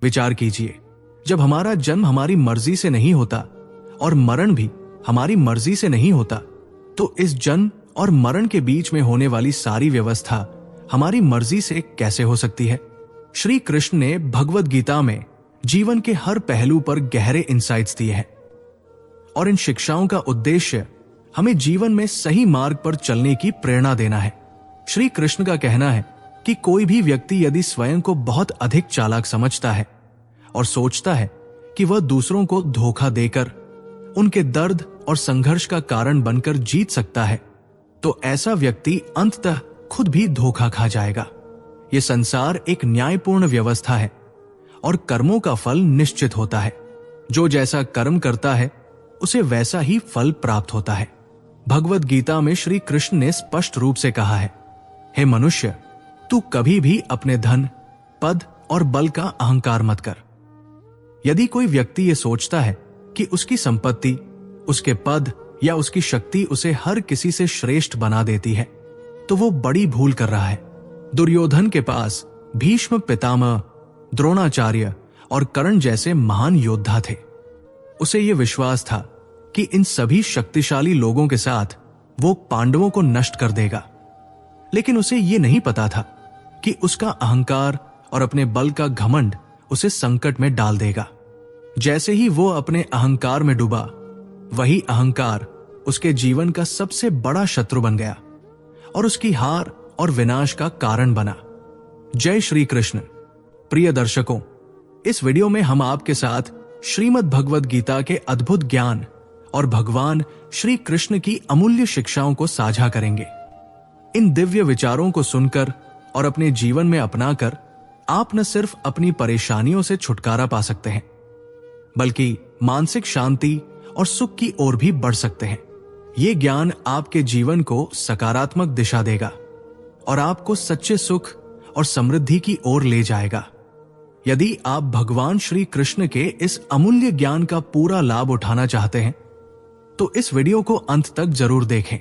विचार कीजिए, जब हमारा जन्म हमारी मर्जी से नहीं होता और मरण भी हमारी मर्जी से नहीं होता, तो इस जन्म और मरण के बीच में होने वाली सारी व्यवस्था हमारी मर्जी से कैसे हो सकती है? श्री कृष्ण ने भगवद गीता में जीवन के हर पहलू पर गहरे इंसाइट्स दिए हैं और इन शिक्षाओं का उद्देश्य हमें जीवन में सही मार्ग पर चलने की प्रेरणा देना है। श्री कृष्ण का कहना है कि कोई भी व्यक्ति यदि स्वयं को बहुत अधिक चालाक समझता है और सोचता है कि वह दूसरों को धोखा देकर उनके दर्द और संघर्ष का कारण बनकर जीत सकता है, तो ऐसा व्यक्ति अंततः खुद भी धोखा खा जाएगा। यह संसार एक न्यायपूर्ण व्यवस्था है और कर्मों का फल निश्चित होता है। जो जैसा कर्म करता है उसे वैसा ही फल प्राप्त होता है। भगवद गीता में श्री कृष्ण ने स्पष्ट रूप से कहा है, हे मनुष्य, तू कभी भी अपने धन, पद और बल का अहंकार मत कर। यदि कोई व्यक्ति यह सोचता है कि उसकी संपत्ति, उसके पद या उसकी शक्ति उसे हर किसी से श्रेष्ठ बना देती है, तो वो बड़ी भूल कर रहा है। दुर्योधन के पास भीष्म पितामह, द्रोणाचार्य और कर्ण जैसे महान योद्धा थे। उसे यह विश्वास था कि इन सभी शक्तिशाली लोगों के साथ वो पांडवों को नष्ट कर देगा, लेकिन उसे यह नहीं पता था कि उसका अहंकार और अपने बल का घमंड उसे संकट में डाल देगा। जैसे ही वो अपने अहंकार में डूबा, वही अहंकार उसके जीवन का सबसे बड़ा शत्रु बन गया और उसकी हार और विनाश का कारण बना। जय श्री कृष्ण। प्रिय दर्शकों, इस वीडियो में हम आपके साथ श्रीमद् भगवद गीता के अद्भुत ज्ञान और भगवान श्री कृष्ण की अमूल्य शिक्षाओं को साझा करेंगे। इन दिव्य विचारों को सुनकर और अपने जीवन में अपनाकर आप न सिर्फ अपनी परेशानियों से छुटकारा पा सकते हैं, बल्कि मानसिक शांति और सुख की ओर भी बढ़ सकते हैं। ये ज्ञान आपके जीवन को सकारात्मक दिशा देगा और आपको सच्चे सुख और समृद्धि की ओर ले जाएगा। यदि आप भगवान श्री कृष्ण के इस अमूल्य ज्ञान का पूरा लाभ उठाना चाहते हैं, तो इस वीडियो को अंत तक जरूर देखें।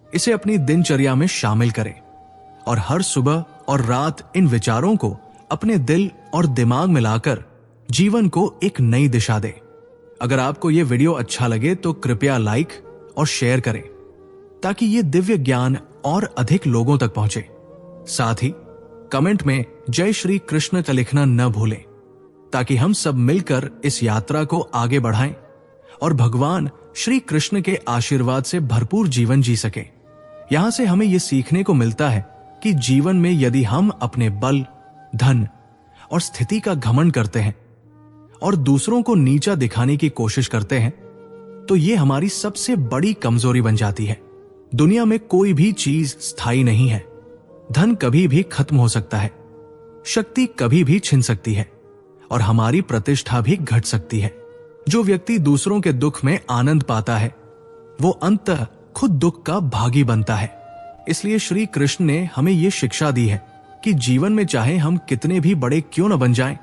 इसे अपनी दिनचर्या में शामिल करें और हर सुबह और रात इन विचारों को अपने दिल और दिमाग में लाकर जीवन को एक नई दिशा दें। अगर आपको यह वीडियो अच्छा लगे तो कृपया लाइक और शेयर करें ताकि ये दिव्य ज्ञान और अधिक लोगों तक पहुंचे। साथ ही कमेंट में जय श्री कृष्ण का लिखना न भूलें ताकि हम सब मिलकर इस यात्रा को आगे बढ़ाएं और भगवान श्री कृष्ण के आशीर्वाद से भरपूर जीवन जी सके। यहां से हमें यह सीखने को मिलता है कि जीवन में यदि हम अपने बल, धन और स्थिति का घमंड करते हैं और दूसरों को नीचा दिखाने की कोशिश करते हैं, तो ये हमारी सबसे बड़ी कमजोरी बन जाती है। दुनिया में कोई भी चीज स्थायी नहीं है। धन कभी भी खत्म हो सकता है, शक्ति कभी भी छिन सकती है और हमारी प्रतिष्ठा भी घट सकती है। जो व्यक्ति दूसरों के दुख में आनंद पाता है, वो अंततः खुद दुख का भागी बनता है। इसलिए श्री कृष्ण ने हमें यह शिक्षा दी है कि जीवन में चाहे हम कितने भी बड़े क्यों न बन जाएं,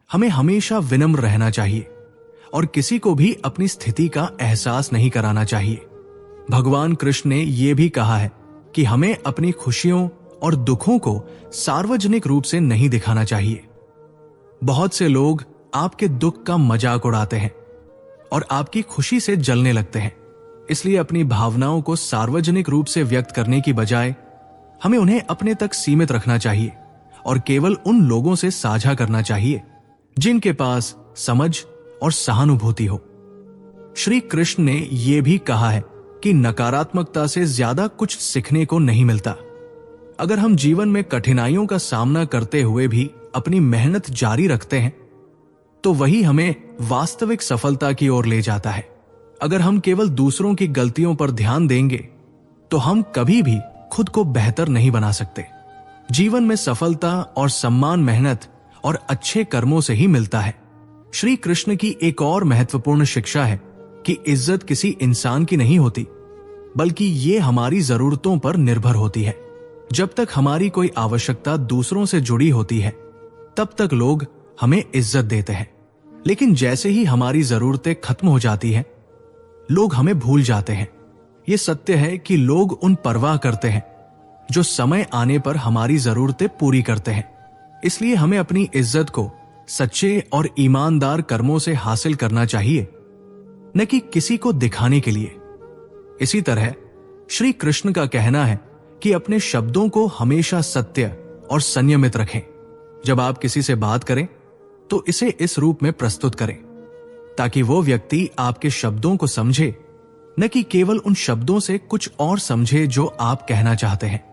हमें हमेशा विनम्र रहना चाहिए और किसी को भी अपनी स्थिति का एहसास नहीं कराना चाहिए। भगवान कृष्ण ने यह भी कहा है कि हमें अपनी खुशियों और दुखों को सार्वजनिक रूप से नहीं दिखाना चाहिए। बहुत से लोग आपके दुख का मजाक उड़ाते हैं और आपकी खुशी से जलने लगते हैं। इसलिए अपनी भावनाओं को सार्वजनिक रूप से व्यक्त करने की बजाय हमें उन्हें अपने तक सीमित रखना चाहिए और केवल उन लोगों से साझा करना चाहिए जिनके पास समझ और सहानुभूति हो। श्री कृष्ण ने यह भी कहा है कि नकारात्मकता से ज्यादा कुछ सीखने को नहीं मिलता। अगर हम जीवन में कठिनाइयों का सामना करते हुए भी अपनी मेहनत जारी रखते हैं, तो वही हमें वास्तविक सफलता की ओर ले जाता है। अगर हम केवल दूसरों की गलतियों पर ध्यान देंगे, तो हम कभी भी खुद को बेहतर नहीं बना सकते। जीवन में सफलता और सम्मान मेहनत और अच्छे कर्मों से ही मिलता है। श्री कृष्ण की एक और महत्वपूर्ण शिक्षा है कि इज्जत किसी इंसान की नहीं होती, बल्कि ये हमारी जरूरतों पर निर्भर होती है। जब तक हमारी कोई आवश्यकता दूसरों से जुड़ी होती है, तब तक लोग हमें इज्जत देते हैं। लेकिन जैसे ही हमारी जरूरतें खत्म हो जाती हैं, लोग हमें भूल जाते हैं। यह सत्य है कि लोग उन परवाह करते हैं जो समय आने पर हमारी जरूरतें पूरी करते हैं। इसलिए हमें अपनी इज्जत को सच्चे और ईमानदार कर्मों से हासिल करना चाहिए, न कि किसी को दिखाने के लिए। इसी तरह श्री कृष्ण का कहना है कि अपने शब्दों को हमेशा सत्य और संयमित रखें। जब आप किसी से बात करें तो इसे इस रूप में प्रस्तुत करें ताकि वो व्यक्ति आपके शब्दों को समझे, न कि केवल उन शब्दों से कुछ और समझे जो आप कहना चाहते हैं।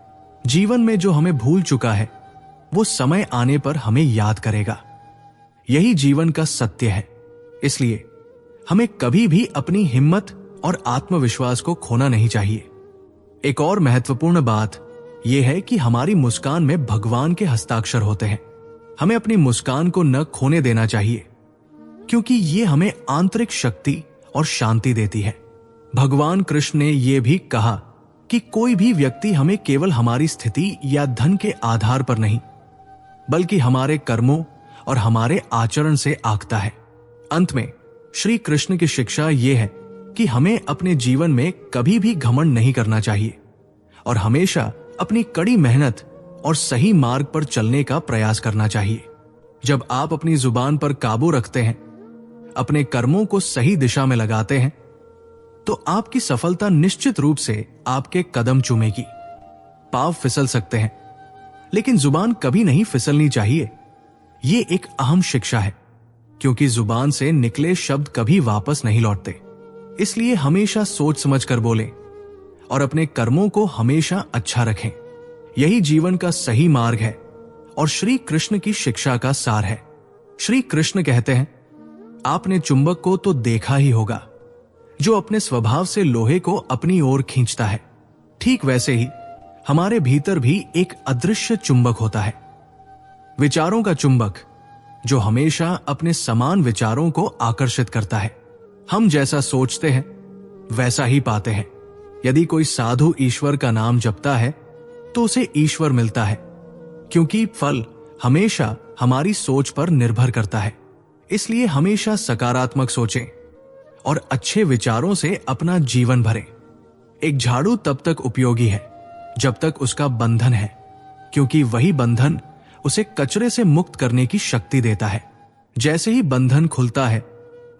जीवन में जो हमें भूल चुका है वो समय आने पर हमें याद करेगा। यही जीवन का सत्य है। इसलिए हमें कभी भी अपनी हिम्मत और आत्मविश्वास को खोना नहीं चाहिए। एक और महत्वपूर्ण बात यह है कि हमारी मुस्कान में भगवान के हस्ताक्षर होते हैं। हमें अपनी मुस्कान को न खोने देना चाहिए, क्योंकि ये हमें आंतरिक शक्ति और शांति देती है। भगवान कृष्ण ने यह भी कहा कि कोई भी व्यक्ति हमें केवल हमारी स्थिति या धन के आधार पर नहीं, बल्कि हमारे कर्मों और हमारे आचरण से आंकता है। अंत में श्री कृष्ण की शिक्षा यह है कि हमें अपने जीवन में कभी भी घमंड नहीं करना चाहिए और हमेशा अपनी कड़ी मेहनत और सही मार्ग पर चलने का प्रयास करना चाहिए। जब आप अपनी जुबान पर काबू रखते हैं, अपने कर्मों को सही दिशा में लगाते हैं, तो आपकी सफलता निश्चित रूप से आपके कदम चूमेगी। पांव फिसल सकते हैं, लेकिन जुबान कभी नहीं फिसलनी चाहिए। ये एक अहम शिक्षा है, क्योंकि जुबान से निकले शब्द कभी वापस नहीं लौटते। इसलिए हमेशा सोच समझ कर बोलें और अपने कर्मों को हमेशा अच्छा रखें। यही जीवन का सही मार्ग है और श्री कृष्ण की शिक्षा का सार है। श्री कृष्ण कहते हैं, आपने चुंबक को तो देखा ही होगा, जो अपने स्वभाव से लोहे को अपनी ओर खींचता है। ठीक वैसे ही हमारे भीतर भी एक अदृश्य चुंबक होता है, विचारों का चुंबक, जो हमेशा अपने समान विचारों को आकर्षित करता है। हम जैसा सोचते हैं वैसा ही पाते हैं। यदि कोई साधु ईश्वर का नाम जपता है तो उसे ईश्वर मिलता है, क्योंकि फल हमेशा हमारी सोच पर निर्भर करता है। इसलिए हमेशा सकारात्मक सोचें और अच्छे विचारों से अपना जीवन भरें। एक झाड़ू तब तक उपयोगी है जब तक उसका बंधन है, क्योंकि वही बंधन उसे कचरे से मुक्त करने की शक्ति देता है। जैसे ही बंधन खुलता है,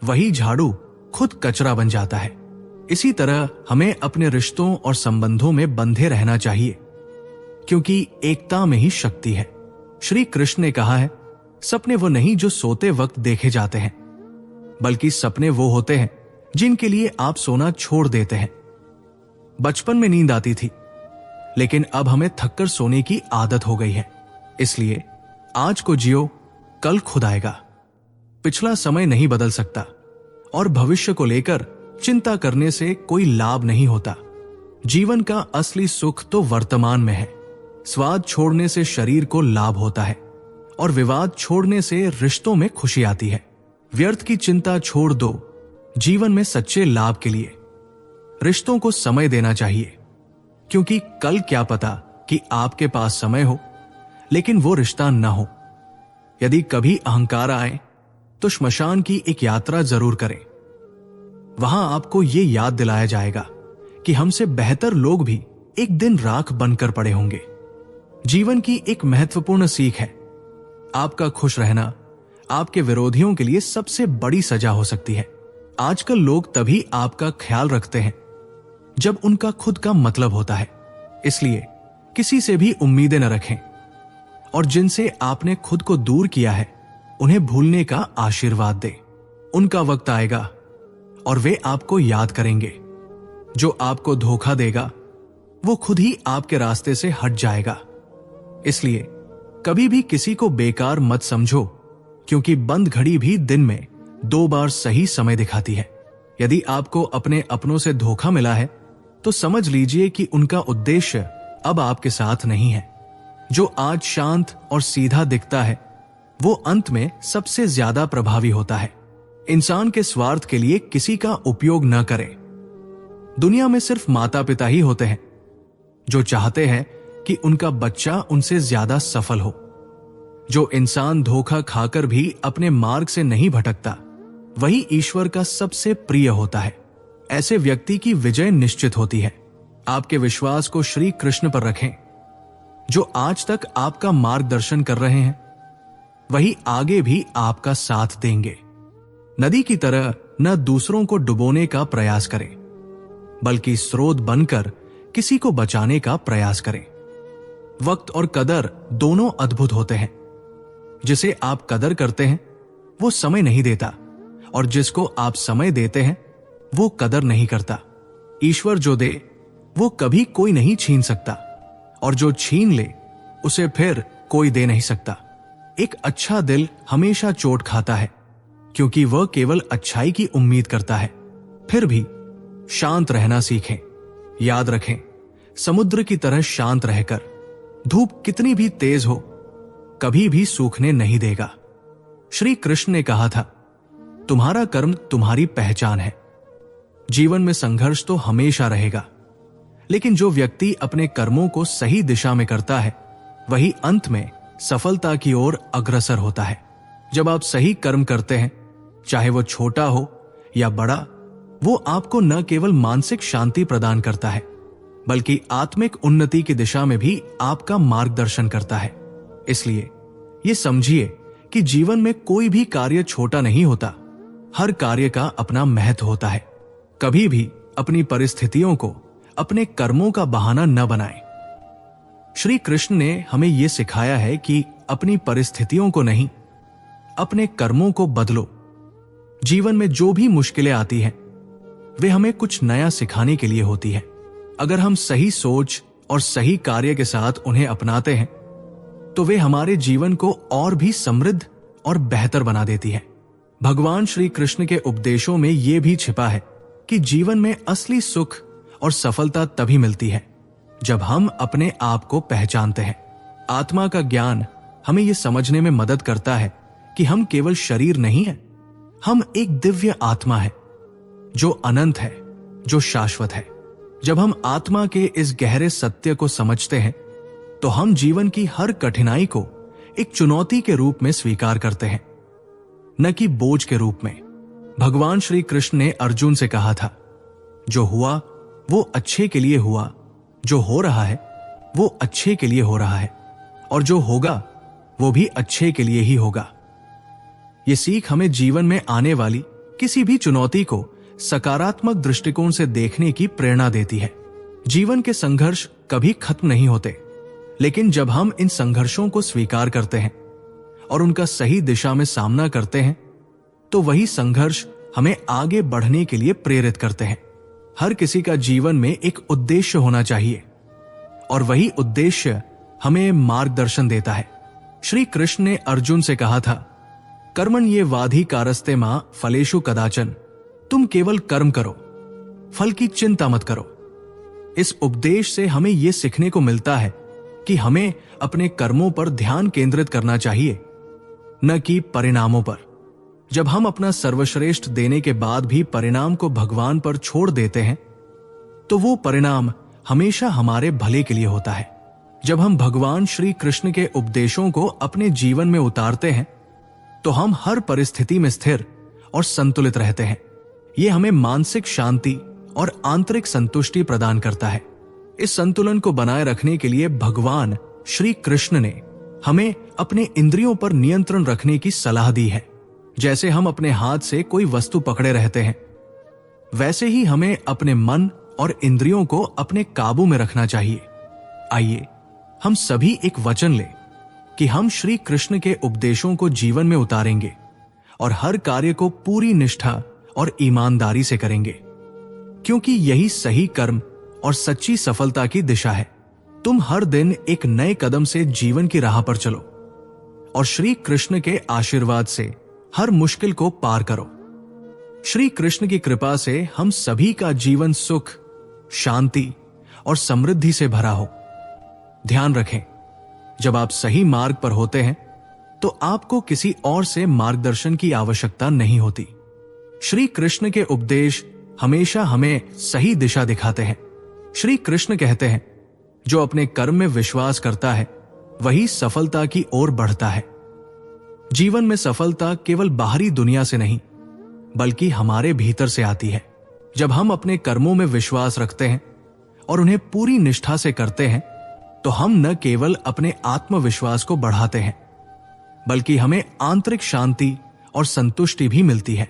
वही झाड़ू खुद कचरा बन जाता है। इसी तरह हमें अपने रिश्तों और संबंधों में बंधे रहना चाहिए, क्योंकि एकता में ही शक्ति है। श्री कृष्ण ने कहा है, सपने वो नहीं जो सोते वक्त देखे जाते हैं, बल्कि सपने वो होते हैं जिनके लिए आप सोना छोड़ देते हैं। बचपन में नींद आती थी, लेकिन अब हमें थककर सोने की आदत हो गई है। इसलिए आज को जियो, कल खुद आएगा। पिछला समय नहीं बदल सकता और भविष्य को लेकर चिंता करने से कोई लाभ नहीं होता। जीवन का असली सुख तो वर्तमान में है। स्वाद छोड़ने से शरीर को लाभ होता है और विवाद छोड़ने से रिश्तों में खुशी आती है। व्यर्थ की चिंता छोड़ दो जीवन में सच्चे लाभ के लिए। रिश्तों को समय देना चाहिए, क्योंकि कल क्या पता कि आपके पास समय हो लेकिन वो रिश्ता न हो। यदि कभी अहंकार आए तो श्मशान की एक यात्रा जरूर करें। वहां आपको ये याद दिलाया जाएगा कि हमसे बेहतर लोग भी एक दिन राख बनकर पड़े होंगे। जीवन की एक महत्वपूर्ण सीख है, आपका खुश रहना आपके विरोधियों के लिए सबसे बड़ी सजा हो सकती है। आजकल लोग तभी आपका ख्याल रखते हैं जब उनका खुद का मतलब होता है। इसलिए किसी से भी उम्मीदें न रखें और जिनसे आपने खुद को दूर किया है उन्हें भूलने का आशीर्वाद दें। उनका वक्त आएगा और वे आपको याद करेंगे। जो आपको धोखा देगा वो खुद ही आपके रास्ते से हट जाएगा। इसलिए कभी भी किसी को बेकार मत समझो, क्योंकि बंद घड़ी भी दिन में 2 बार सही समय दिखाती है। यदि आपको अपने अपनों से धोखा मिला है तो समझ लीजिए कि उनका उद्देश्य अब आपके साथ नहीं है। जो आज शांत और सीधा दिखता है वो अंत में सबसे ज्यादा प्रभावी होता है। इंसान के स्वार्थ के लिए किसी का उपयोग न करें। दुनिया में सिर्फ माता पिता ही होते हैं जो चाहते हैं कि उनका बच्चा उनसे ज्यादा सफल हो। जो इंसान धोखा खाकर भी अपने मार्ग से नहीं भटकता, वही ईश्वर का सबसे प्रिय होता है। ऐसे व्यक्ति की विजय निश्चित होती है। आपके विश्वास को श्री कृष्ण पर रखें, जो आज तक आपका मार्गदर्शन कर रहे हैं। वही आगे भी आपका साथ देंगे। नदी की तरह न दूसरों को डुबोने का प्रयास करें, बल्कि स्रोत बनकर किसी को बचाने का प्रयास करें। वक्त और कदर दोनों अद्भुत होते हैं। जिसे आप कदर करते हैं वो समय नहीं देता, और जिसको आप समय देते हैं वो कदर नहीं करता। ईश्वर जो दे वो कभी कोई नहीं छीन सकता, और जो छीन ले उसे फिर कोई दे नहीं सकता। एक अच्छा दिल हमेशा चोट खाता है, क्योंकि वह केवल अच्छाई की उम्मीद करता है। फिर भी शांत रहना सीखें। याद रखें, समुद्र की तरह शांत रहकर धूप कितनी भी तेज हो कभी भी सूखने नहीं देगा। श्री कृष्ण ने कहा था, तुम्हारा कर्म तुम्हारी पहचान है। जीवन में संघर्ष तो हमेशा रहेगा, लेकिन जो व्यक्ति अपने कर्मों को सही दिशा में करता है वही अंत में सफलता की ओर अग्रसर होता है। जब आप सही कर्म करते हैं, चाहे वो छोटा हो या बड़ा, वो आपको न केवल मानसिक शांति प्रदान करता है, बल्कि आत्मिक उन्नति की दिशा में भी आपका मार्गदर्शन करता है। इसलिए ये समझिए कि जीवन में कोई भी कार्य छोटा नहीं होता। हर कार्य का अपना महत्व होता है। कभी भी अपनी परिस्थितियों को अपने कर्मों का बहाना न बनाएं। श्री कृष्ण ने हमें यह सिखाया है कि अपनी परिस्थितियों को नहीं, अपने कर्मों को बदलो। जीवन में जो भी मुश्किलें आती हैं वे हमें कुछ नया सिखाने के लिए होती है। अगर हम सही सोच और सही कार्य के साथ उन्हें अपनाते हैं तो वे हमारे जीवन को और भी समृद्ध और बेहतर बना देती है। भगवान श्री कृष्ण के उपदेशों में यह भी छिपा है कि जीवन में असली सुख और सफलता तभी मिलती है जब हम अपने आप को पहचानते हैं। आत्मा का ज्ञान हमें यह समझने में मदद करता है कि हम केवल शरीर नहीं हैं, हम एक दिव्य आत्मा है जो अनंत है, जो शाश्वत है। जब हम आत्मा के इस गहरे सत्य को समझते हैं तो हम जीवन की हर कठिनाई को एक चुनौती के रूप में स्वीकार करते हैं, न कि बोझ के रूप में। भगवान श्री कृष्ण ने अर्जुन से कहा था, जो हुआ वो अच्छे के लिए हुआ, जो हो रहा है वो अच्छे के लिए हो रहा है, और जो होगा वो भी अच्छे के लिए ही होगा। ये सीख हमें जीवन में आने वाली किसी भी चुनौती को सकारात्मक दृष्टिकोण से देखने की प्रेरणा देती है। जीवन के संघर्ष कभी खत्म नहीं होते, लेकिन जब हम इन संघर्षों को स्वीकार करते हैं और उनका सही दिशा में सामना करते हैं तो वही संघर्ष हमें आगे बढ़ने के लिए प्रेरित करते हैं। हर किसी का जीवन में एक उद्देश्य होना चाहिए, और वही उद्देश्य हमें मार्गदर्शन देता है। श्री कृष्ण ने अर्जुन से कहा था, कर्मण्ये वाधि कारस्ते मां फलेषु कदाचन। तुम केवल कर्म करो, फल की चिंता मत करो। इस उपदेश से हमें यह सीखने को मिलता है कि हमें अपने कर्मों पर ध्यान केंद्रित करना चाहिए, न कि परिणामों पर। जब हम अपना सर्वश्रेष्ठ देने के बाद भी परिणाम को भगवान पर छोड़ देते हैं तो वो परिणाम हमेशा हमारे भले के लिए होता है। जब हम भगवान श्री कृष्ण के उपदेशों को अपने जीवन में उतारते हैं तो हम हर परिस्थिति में स्थिर और संतुलित रहते हैं। ये हमें मानसिक शांति और आंतरिक संतुष्टि प्रदान करता है। इस संतुलन को बनाए रखने के लिए भगवान श्री कृष्ण ने हमें अपने इंद्रियों पर नियंत्रण रखने की सलाह दी है। जैसे हम अपने हाथ से कोई वस्तु पकड़े रहते हैं, वैसे ही हमें अपने मन और इंद्रियों को अपने काबू में रखना चाहिए। आइए हम सभी एक वचन लें कि हम श्री कृष्ण के उपदेशों को जीवन में उतारेंगे और हर कार्य को पूरी निष्ठा और ईमानदारी से करेंगे, क्योंकि यही सही कर्म और सच्ची सफलता की दिशा है। तुम हर दिन एक नए कदम से जीवन की राह पर चलो और श्री कृष्ण के आशीर्वाद से हर मुश्किल को पार करो। श्री कृष्ण की कृपा से हम सभी का जीवन सुख, शांति और समृद्धि से भरा हो। ध्यान रखें, जब आप सही मार्ग पर होते हैं तो आपको किसी और से मार्गदर्शन की आवश्यकता नहीं होती। श्री कृष्ण के उपदेश हमेशा हमें सही दिशा दिखाते हैं। श्री कृष्ण कहते हैं, जो अपने कर्म में विश्वास करता है वही सफलता की ओर बढ़ता है। जीवन में सफलता केवल बाहरी दुनिया से नहीं, बल्कि हमारे भीतर से आती है। जब हम अपने कर्मों में विश्वास रखते हैं और उन्हें पूरी निष्ठा से करते हैं तो हम न केवल अपने आत्मविश्वास को बढ़ाते हैं, बल्कि हमें आंतरिक शांति और संतुष्टि भी मिलती है।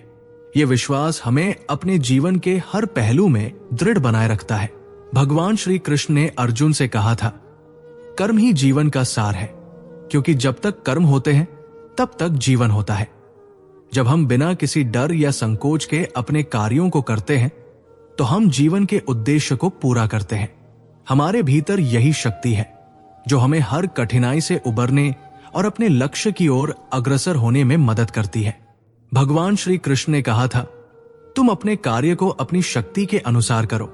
ये विश्वास हमें अपने जीवन के हर पहलू में दृढ़ बनाए रखता है। भगवान श्री कृष्ण ने अर्जुन से कहा था, कर्म ही जीवन का सार है, क्योंकि जब तक कर्म होते हैं तब तक जीवन होता है। जब हम बिना किसी डर या संकोच के अपने कार्यों को करते हैं तो हम जीवन के उद्देश्य को पूरा करते हैं। हमारे भीतर यही शक्ति है जो हमें हर कठिनाई से उबरने और अपने लक्ष्य की ओर अग्रसर होने में मदद करती है। भगवान श्री कृष्ण ने कहा था, तुम अपने कार्य को अपनी शक्ति के अनुसार करो,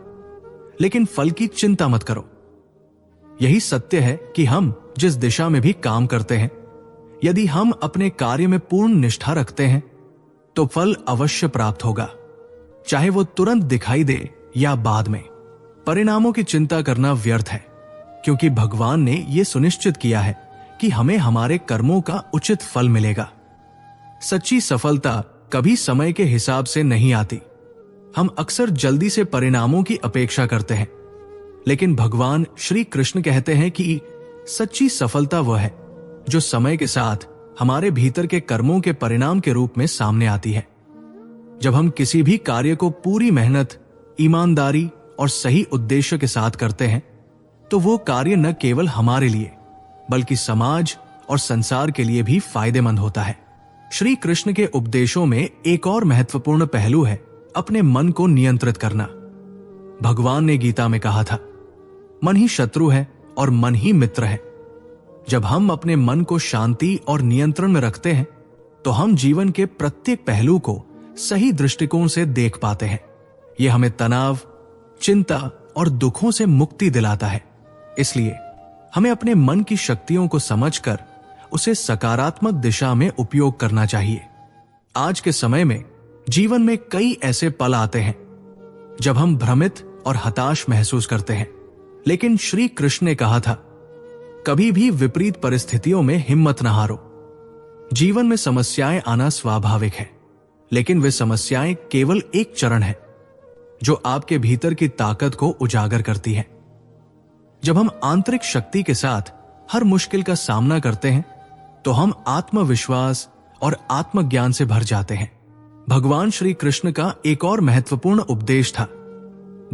लेकिन फल की चिंता मत करो। यही सत्य है कि हम जिस दिशा में भी काम करते हैं, यदि हम अपने कार्य में पूर्ण निष्ठा रखते हैं तो फल अवश्य प्राप्त होगा, चाहे वो तुरंत दिखाई दे या बाद में। परिणामों की चिंता करना व्यर्थ है, क्योंकि भगवान ने यह सुनिश्चित किया है कि हमें हमारे कर्मों का उचित फल मिलेगा। सच्ची सफलता कभी समय के हिसाब से नहीं आती। हम अक्सर जल्दी से परिणामों की अपेक्षा करते हैं, लेकिन भगवान श्री कृष्ण कहते हैं कि सच्ची सफलता वह है जो समय के साथ हमारे भीतर के कर्मों के परिणाम के रूप में सामने आती है। जब हम किसी भी कार्य को पूरी मेहनत, ईमानदारी और सही उद्देश्य के साथ करते हैं तो वो कार्य न केवल हमारे लिए बल्कि समाज और संसार के लिए भी फायदेमंद होता है। श्री कृष्ण के उपदेशों में एक और महत्वपूर्ण पहलू है अपने मन को नियंत्रित करना। भगवान ने गीता में कहा था, मन ही शत्रु है और मन ही मित्र है। जब हम अपने मन को शांति और नियंत्रण में रखते हैं तो हम जीवन के प्रत्येक पहलू को सही दृष्टिकोण से देख पाते हैं। यह हमें तनाव, चिंता और दुखों से मुक्ति दिलाता है। इसलिए हमें अपने मन की शक्तियों को समझकर उसे सकारात्मक दिशा में उपयोग करना चाहिए। आज के समय में जीवन में कई ऐसे पल आते हैं जब हम भ्रमित और हताश महसूस करते हैं, लेकिन श्री कृष्ण ने कहा था, कभी भी विपरीत परिस्थितियों में हिम्मत न हारो। जीवन में समस्याएं आना स्वाभाविक है, लेकिन वे समस्याएं केवल एक चरण है जो आपके भीतर की ताकत को उजागर करती है। जब हम आंतरिक शक्ति के साथ हर मुश्किल का सामना करते हैं तो हम आत्मविश्वास और आत्मज्ञान से भर जाते हैं। भगवान श्री कृष्ण का एक और महत्वपूर्ण उपदेश था,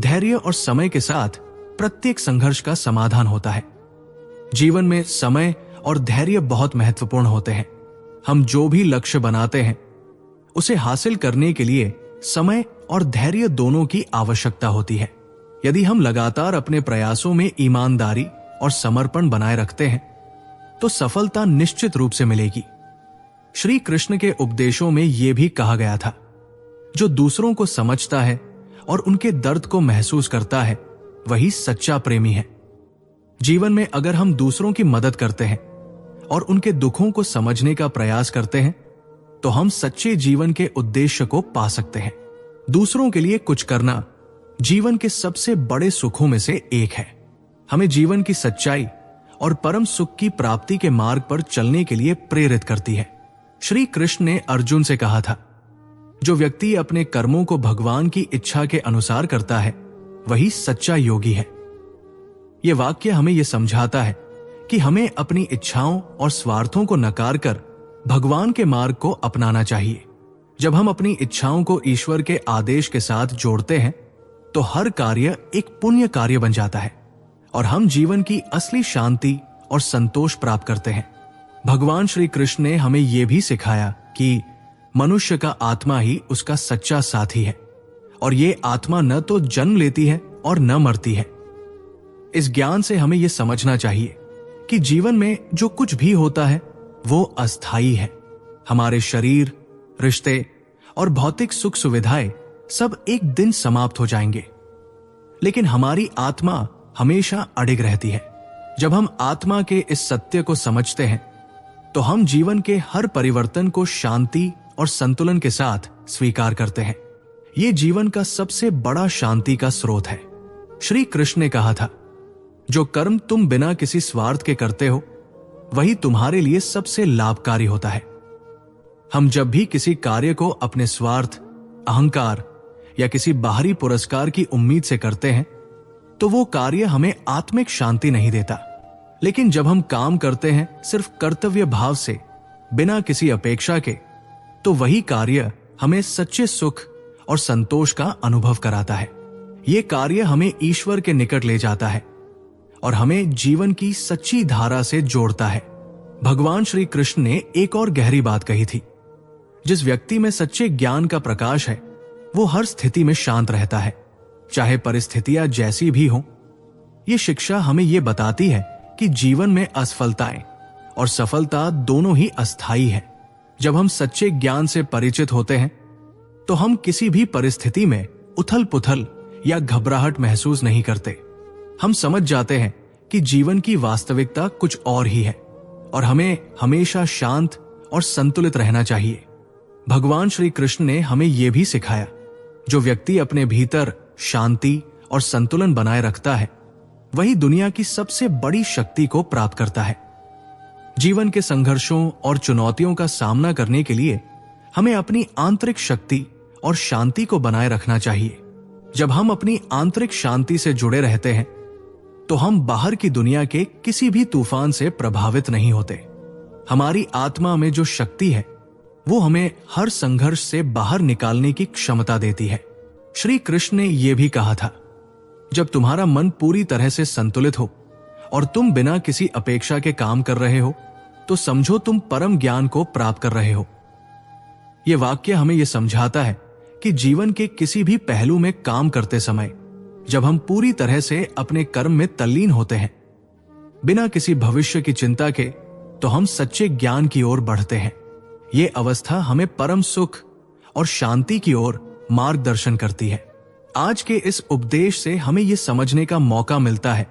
धैर्य और समय के साथ प्रत्येक संघर्ष का समाधान होता है। जीवन में समय और धैर्य बहुत महत्वपूर्ण होते हैं। हम जो भी लक्ष्य बनाते हैं उसे हासिल करने के लिए समय और धैर्य दोनों की आवश्यकता होती है। यदि हम लगातार अपने प्रयासों में ईमानदारी और समर्पण बनाए रखते हैं तो सफलता निश्चित रूप से मिलेगी। श्री कृष्ण के उपदेशों में यह भी कहा गया था, जो दूसरों को समझता है और उनके दर्द को महसूस करता है वही सच्चा प्रेमी है। जीवन में अगर हम दूसरों की मदद करते हैं और उनके दुखों को समझने का प्रयास करते हैं तो हम सच्चे जीवन के उद्देश्य को पा सकते हैं। दूसरों के लिए कुछ करना जीवन के सबसे बड़े सुखों में से एक है। हमें जीवन की सच्चाई और परम सुख की प्राप्ति के मार्ग पर चलने के लिए प्रेरित करती है। श्री कृष्ण ने अर्जुन से कहा था, जो व्यक्ति अपने कर्मों को भगवान की इच्छा के अनुसार करता है वही सच्चा योगी है। यह वाक्य हमें यह समझाता है कि हमें अपनी इच्छाओं और स्वार्थों को नकार कर भगवान के मार्ग को अपनाना चाहिए। जब हम अपनी इच्छाओं को ईश्वर के आदेश के साथ जोड़ते हैं तो हर कार्य एक पुण्य कार्य बन जाता है और हम जीवन की असली शांति और संतोष प्राप्त करते हैं। भगवान श्री कृष्ण ने हमें यह भी सिखाया कि मनुष्य का आत्मा ही उसका सच्चा साथी है और ये आत्मा न तो जन्म लेती है और न मरती है। इस ज्ञान से हमें यह समझना चाहिए कि जीवन में जो कुछ भी होता है वो अस्थायी है। हमारे शरीर, रिश्ते और भौतिक सुख सुविधाएं सब एक दिन समाप्त हो जाएंगे, लेकिन हमारी आत्मा हमेशा अडिग रहती है। जब हम आत्मा के इस सत्य को समझते हैं तो हम जीवन के हर परिवर्तन को शांति और संतुलन के साथ स्वीकार करते हैं। ये जीवन का सबसे बड़ा शांति का स्रोत है। श्री कृष्ण ने कहा था, जो कर्म तुम बिना किसी स्वार्थ के करते हो वही तुम्हारे लिए सबसे लाभकारी होता है। हम जब भी किसी कार्य को अपने स्वार्थ, अहंकार या किसी बाहरी पुरस्कार की उम्मीद से करते हैं तो वो कार्य हमें आत्मिक शांति नहीं देता। लेकिन जब हम काम करते हैं सिर्फ कर्तव्य भाव से बिना किसी अपेक्षा के, तो वही कार्य हमें सच्चे सुख और संतोष का अनुभव कराता है। ये कार्य हमें ईश्वर के निकट ले जाता है और हमें जीवन की सच्ची धारा से जोड़ता है। भगवान श्री कृष्ण ने एक और गहरी बात कही थी, जिस व्यक्ति में सच्चे ज्ञान का प्रकाश है वो हर स्थिति में शांत रहता है, चाहे परिस्थितियां जैसी भी हों। ये शिक्षा हमें ये बताती है कि जीवन में असफलताएं और सफलता दोनों ही अस्थायी है। जब हम सच्चे ज्ञान से परिचित होते हैं तो हम किसी भी परिस्थिति में उथल पुथल या घबराहट महसूस नहीं करते। हम समझ जाते हैं कि जीवन की वास्तविकता कुछ और ही है और हमें हमेशा शांत और संतुलित रहना चाहिए। भगवान श्री कृष्ण ने हमें यह भी सिखाया, जो व्यक्ति अपने भीतर शांति और संतुलन बनाए रखता है वही दुनिया की सबसे बड़ी शक्ति को प्राप्त करता है। जीवन के संघर्षों और चुनौतियों का सामना करने के लिए हमें अपनी आंतरिक शक्ति और शांति को बनाए रखना चाहिए। जब हम अपनी आंतरिक शांति से जुड़े रहते हैं तो हम बाहर की दुनिया के किसी भी तूफान से प्रभावित नहीं होते। हमारी आत्मा में जो शक्ति है वो हमें हर संघर्ष से बाहर निकालने की क्षमता देती है। श्री कृष्ण ने यह भी कहा था, जब तुम्हारा मन पूरी तरह से संतुलित हो और तुम बिना किसी अपेक्षा के काम कर रहे हो तो समझो तुम परम ज्ञान को प्राप्त कर रहे हो। यह वाक्य हमें यह समझाता है कि जीवन के किसी भी पहलू में काम करते समय जब हम पूरी तरह से अपने कर्म में तल्लीन होते हैं, बिना किसी भविष्य की चिंता के, तो हम सच्चे ज्ञान की ओर बढ़ते हैं। यह अवस्था हमें परम सुख और शांति की ओर मार्गदर्शन करती है। आज के इस उपदेश से हमें यह समझने का मौका मिलता है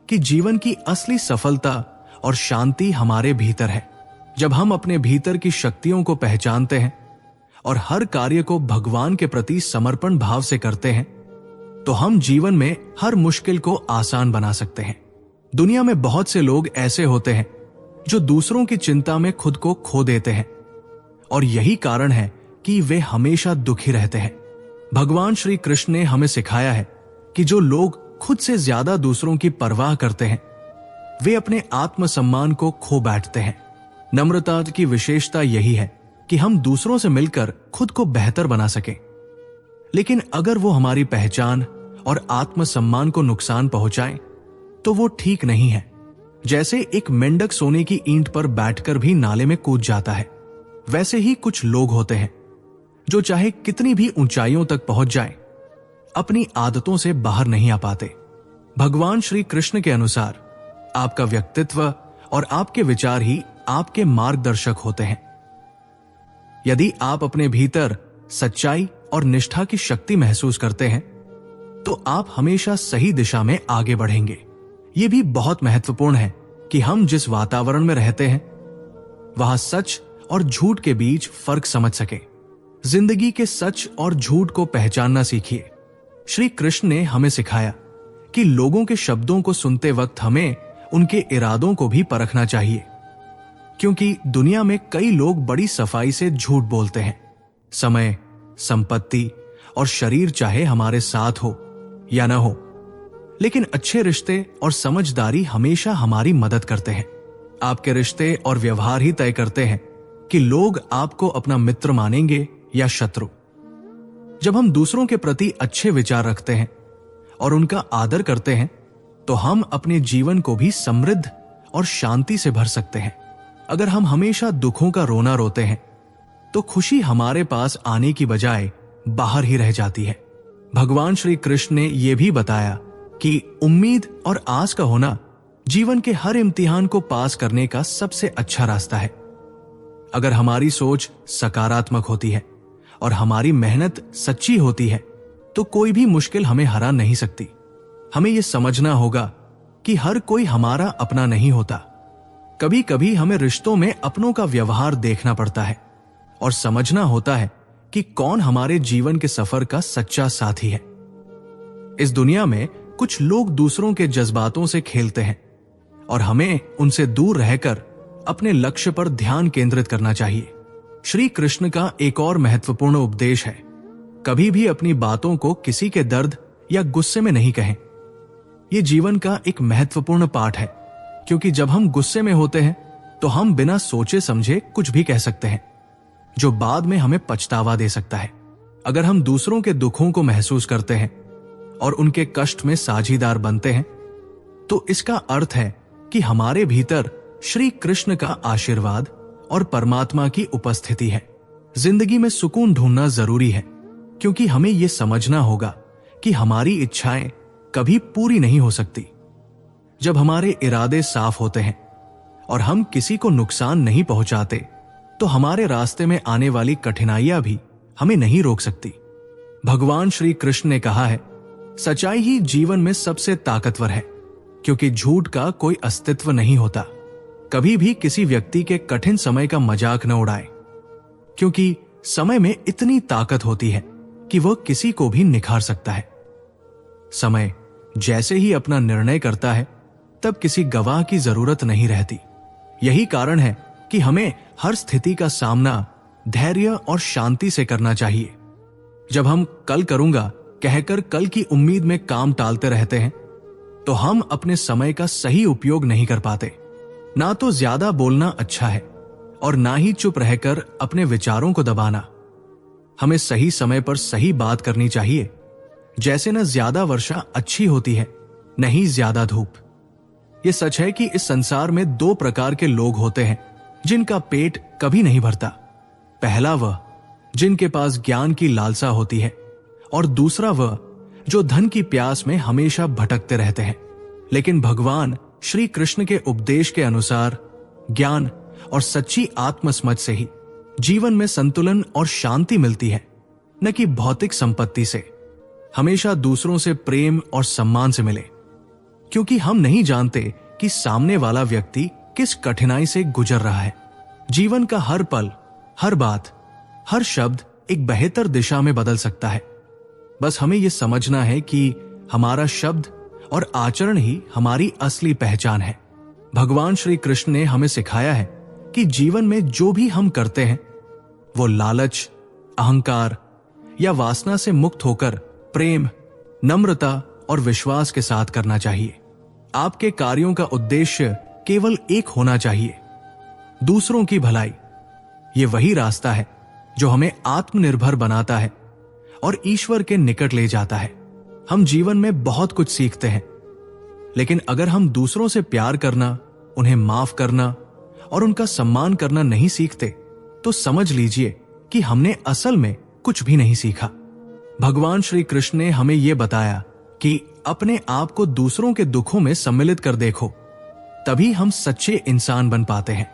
कि जीवन की असली सफलता और शांति हमारे भीतर है। जब हम अपने भीतर की शक्तियों को पहचानते हैं और हर कार्य को भगवान के प्रति समर्पण भाव से करते हैं तो हम जीवन में हर मुश्किल को आसान बना सकते हैं। दुनिया में बहुत से लोग ऐसे होते हैं जो दूसरों की चिंता में खुद को खो देते हैं और यही कारण है कि वे हमेशा दुखी रहते हैं। भगवान श्री कृष्ण ने हमें सिखाया है कि जो लोग खुद से ज्यादा दूसरों की परवाह करते हैं वे अपने आत्मसम्मान को खो बैठते हैं। नम्रता की विशेषता यही है कि हम दूसरों से मिलकर खुद को बेहतर बना सकें, लेकिन अगर वो हमारी पहचान और आत्मसम्मान को नुकसान पहुंचाएं तो वो ठीक नहीं है। जैसे एक मेंढक सोने की ईंट पर बैठकर भी नाले में कूद जाता है, वैसे ही कुछ लोग होते हैं जो चाहे कितनी भी ऊंचाइयों तक पहुंच जाएं, अपनी आदतों से बाहर नहीं आ पाते। भगवान श्री कृष्ण के अनुसार आपका व्यक्तित्व और आपके विचार ही आपके मार्गदर्शक होते हैं। यदि आप अपने भीतर सच्चाई और निष्ठा की शक्ति महसूस करते हैं तो आप हमेशा सही दिशा में आगे बढ़ेंगे। यह भी बहुत महत्वपूर्ण है कि हम जिस वातावरण में रहते हैं वहां सच और झूठ के बीच फर्क समझ सकें। जिंदगी के सच और झूठ को पहचानना सीखिए। श्री कृष्ण ने हमें सिखाया कि लोगों के शब्दों को सुनते वक्त हमें उनके इरादों को भी परखना चाहिए, क्योंकि दुनिया में कई लोग बड़ी सफाई से झूठ बोलते हैं। समय, संपत्ति और शरीर चाहे हमारे साथ हो या न हो, लेकिन अच्छे रिश्ते और समझदारी हमेशा हमारी मदद करते हैं। आपके रिश्ते और व्यवहार ही तय करते हैं कि लोग आपको अपना मित्र मानेंगे या शत्रु। जब हम दूसरों के प्रति अच्छे विचार रखते हैं और उनका आदर करते हैं तो हम अपने जीवन को भी समृद्ध और शांति से भर सकते हैं। अगर हम हमेशा दुखों का रोना रोते हैं तो खुशी हमारे पास आने की बजाय बाहर ही रह जाती है। भगवान श्री कृष्ण ने यह भी बताया कि उम्मीद और आस का होना जीवन के हर इम्तिहान को पास करने का सबसे अच्छा रास्ता है। अगर हमारी सोच सकारात्मक होती है और हमारी मेहनत सच्ची होती है तो कोई भी मुश्किल हमें हरा नहीं सकती। हमें यह समझना होगा कि हर कोई हमारा अपना नहीं होता। कभी कभी हमें रिश्तों में अपनों का व्यवहार देखना पड़ता है और समझना होता है कि कौन हमारे जीवन के सफर का सच्चा साथी है। इस दुनिया में कुछ लोग दूसरों के जज्बातों से खेलते हैं और हमें उनसे दूर रहकर अपने लक्ष्य पर ध्यान केंद्रित करना चाहिए। श्री कृष्ण का एक और महत्वपूर्ण उपदेश है, कभी भी अपनी बातों को किसी के दर्द या गुस्से में नहीं कहें। यह जीवन का एक महत्वपूर्ण पाठ है, क्योंकि जब हम गुस्से में होते हैं तो हम बिना सोचे समझे कुछ भी कह सकते हैं, जो बाद में हमें पछतावा दे सकता है। अगर हम दूसरों के दुखों को महसूस करते हैं और उनके कष्ट में साझीदार बनते हैं, तो इसका अर्थ है कि हमारे भीतर श्री कृष्ण का आशीर्वाद और परमात्मा की उपस्थिति है। जिंदगी में सुकून ढूंढना जरूरी है, क्योंकि हमें यह समझना होगा कि हमारी इच्छाएं कभी पूरी नहीं हो सकती। जब हमारे इरादे साफ होते हैं और हम किसी को नुकसान नहीं पहुंचाते, तो हमारे रास्ते में आने वाली कठिनाइयां भी हमें नहीं रोक सकती। भगवान श्री कृष्ण ने कहा है, सच्चाई ही जीवन में सबसे ताकतवर है, क्योंकि झूठ का कोई अस्तित्व नहीं होता। कभी भी किसी व्यक्ति के कठिन समय का मजाक न उड़ाएं, क्योंकि समय में इतनी ताकत होती है कि वह किसी को भी निखार सकता है। समय जैसे ही अपना निर्णय करता है, तब किसी गवाह की जरूरत नहीं रहती। यही कारण है कि हमें हर स्थिति का सामना धैर्य और शांति से करना चाहिए। जब हम कल करूंगा कहकर कल की उम्मीद में काम टालते रहते हैं, तो हम अपने समय का सही उपयोग नहीं कर पाते। ना तो ज्यादा बोलना अच्छा है और ना ही चुप रहकर अपने विचारों को दबाना। हमें सही समय पर सही बात करनी चाहिए। जैसे न ज्यादा वर्षा अच्छी होती है, न ही ज्यादा धूप। यह सच है कि इस संसार में दो प्रकार के लोग होते हैं जिनका पेट कभी नहीं भरता। पहला वह जिनके पास ज्ञान की लालसा होती है, और दूसरा वह जो धन की प्यास में हमेशा भटकते रहते हैं। लेकिन भगवान श्री कृष्ण के उपदेश के अनुसार ज्ञान और सच्ची आत्मसमझ से ही जीवन में संतुलन और शांति मिलती है, न कि भौतिक संपत्ति से। हमेशा दूसरों से प्रेम और सम्मान से मिले, क्योंकि हम नहीं जानते कि सामने वाला व्यक्ति किस कठिनाई से गुजर रहा है। जीवन का हर पल, हर बात, हर शब्द एक बेहतर दिशा में बदल सकता है। बस हमें यह समझना है कि हमारा शब्द और आचरण ही हमारी असली पहचान है। भगवान श्री कृष्ण ने हमें सिखाया है कि जीवन में जो भी हम करते हैं, वो लालच, अहंकार या वासना से मुक्त होकर प्रेम, नम्रता और विश्वास के साथ करना चाहिए। आपके कार्यों का उद्देश्य केवल एक होना चाहिए, दूसरों की भलाई। ये वही रास्ता है जो हमें आत्मनिर्भर बनाता है और ईश्वर के निकट ले जाता है। हम जीवन में बहुत कुछ सीखते हैं, लेकिन अगर हम दूसरों से प्यार करना, उन्हें माफ करना और उनका सम्मान करना नहीं सीखते, तो समझ लीजिए कि हमने असल में कुछ भी नहीं सीखा। भगवान श्री कृष्ण ने हमें यह बताया कि अपने आप को दूसरों के दुखों में सम्मिलित कर देखो, तभी हम सच्चे इंसान बन पाते हैं।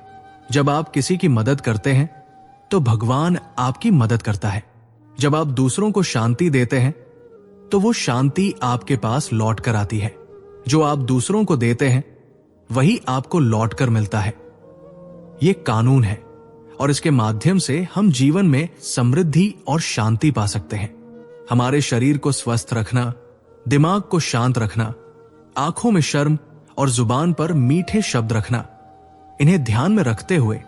जब आप किसी की मदद करते हैं, तो भगवान आपकी मदद करता है। जब आप दूसरों को शांति देते हैं, तो वो शांति आपके पास लौट कर आती है। जो आप दूसरों को देते हैं, वही आपको लौट कर मिलता है। ये कानून है, और इसके माध्यम से हम जीवन में समृद्धि और शांति पा सकते हैं। हमारे शरीर को स्वस्थ रखना, दिमाग को शांत रखना, आंखों में शर्म और जुबान पर मीठे शब्द रखना, इन्हें ध्यान में रखते हुए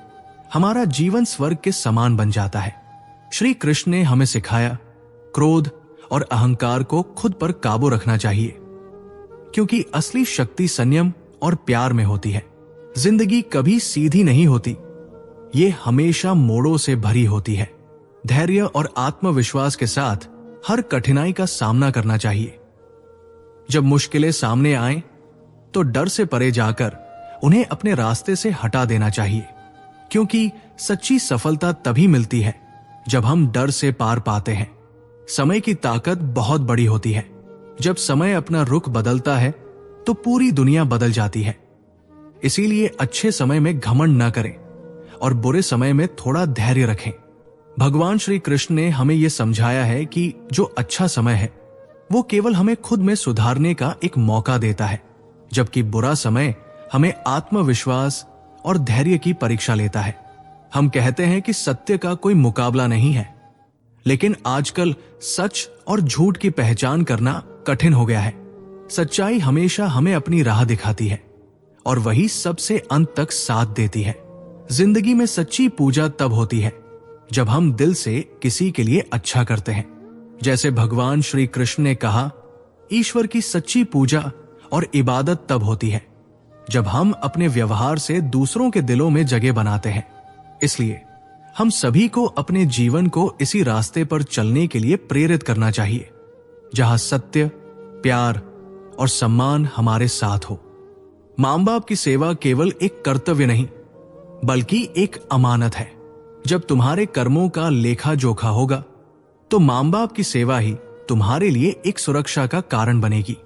हमारा जीवन स्वर्ग के समान बन जाता है। श्री कृष्ण ने हमें सिखाया, क्रोध और अहंकार को खुद पर काबू रखना चाहिए, क्योंकि असली शक्ति संयम और प्यार में होती है। जिंदगी कभी सीधी नहीं होती, ये हमेशा मोड़ों से भरी होती है। धैर्य और आत्मविश्वास के साथ हर कठिनाई का सामना करना चाहिए। जब मुश्किलें सामने आएं, तो डर से परे जाकर उन्हें अपने रास्ते से हटा देना चाहिए, क्योंकि सच्ची सफलता तभी मिलती है जब हम डर से पार पाते हैं। समय की ताकत बहुत बड़ी होती है। जब समय अपना रुख बदलता है, तो पूरी दुनिया बदल जाती है। इसीलिए अच्छे समय में घमंड न करें और बुरे समय में थोड़ा धैर्य रखें। भगवान श्री कृष्ण ने हमें यह समझाया है कि जो अच्छा समय है, वो केवल हमें खुद में सुधारने का एक मौका देता है, जबकि बुरा समय हमें आत्मविश्वास और धैर्य की परीक्षा लेता है। हम कहते हैं कि सत्य का कोई मुकाबला नहीं है, लेकिन आजकल सच और झूठ की पहचान करना कठिन हो गया है। सच्चाई हमेशा हमें अपनी राह दिखाती है, और वही सबसे अंत तक साथ देती है। जिंदगी में सच्ची पूजा तब होती है जब हम दिल से किसी के लिए अच्छा करते हैं। जैसे भगवान श्री कृष्ण ने कहा, ईश्वर की सच्ची पूजा और इबादत तब होती है जब हम अपने व्यवहार से दूसरों के दिलों में जगह बनाते हैं। इसलिए हम सभी को अपने जीवन को इसी रास्ते पर चलने के लिए प्रेरित करना चाहिए, जहां सत्य, प्यार और सम्मान हमारे साथ हो। मां बाप की सेवा केवल एक कर्तव्य नहीं, बल्कि एक अमानत है। जब तुम्हारे कर्मों का लेखा जोखा होगा, तो मां बाप की सेवा ही तुम्हारे लिए एक सुरक्षा का कारण बनेगी।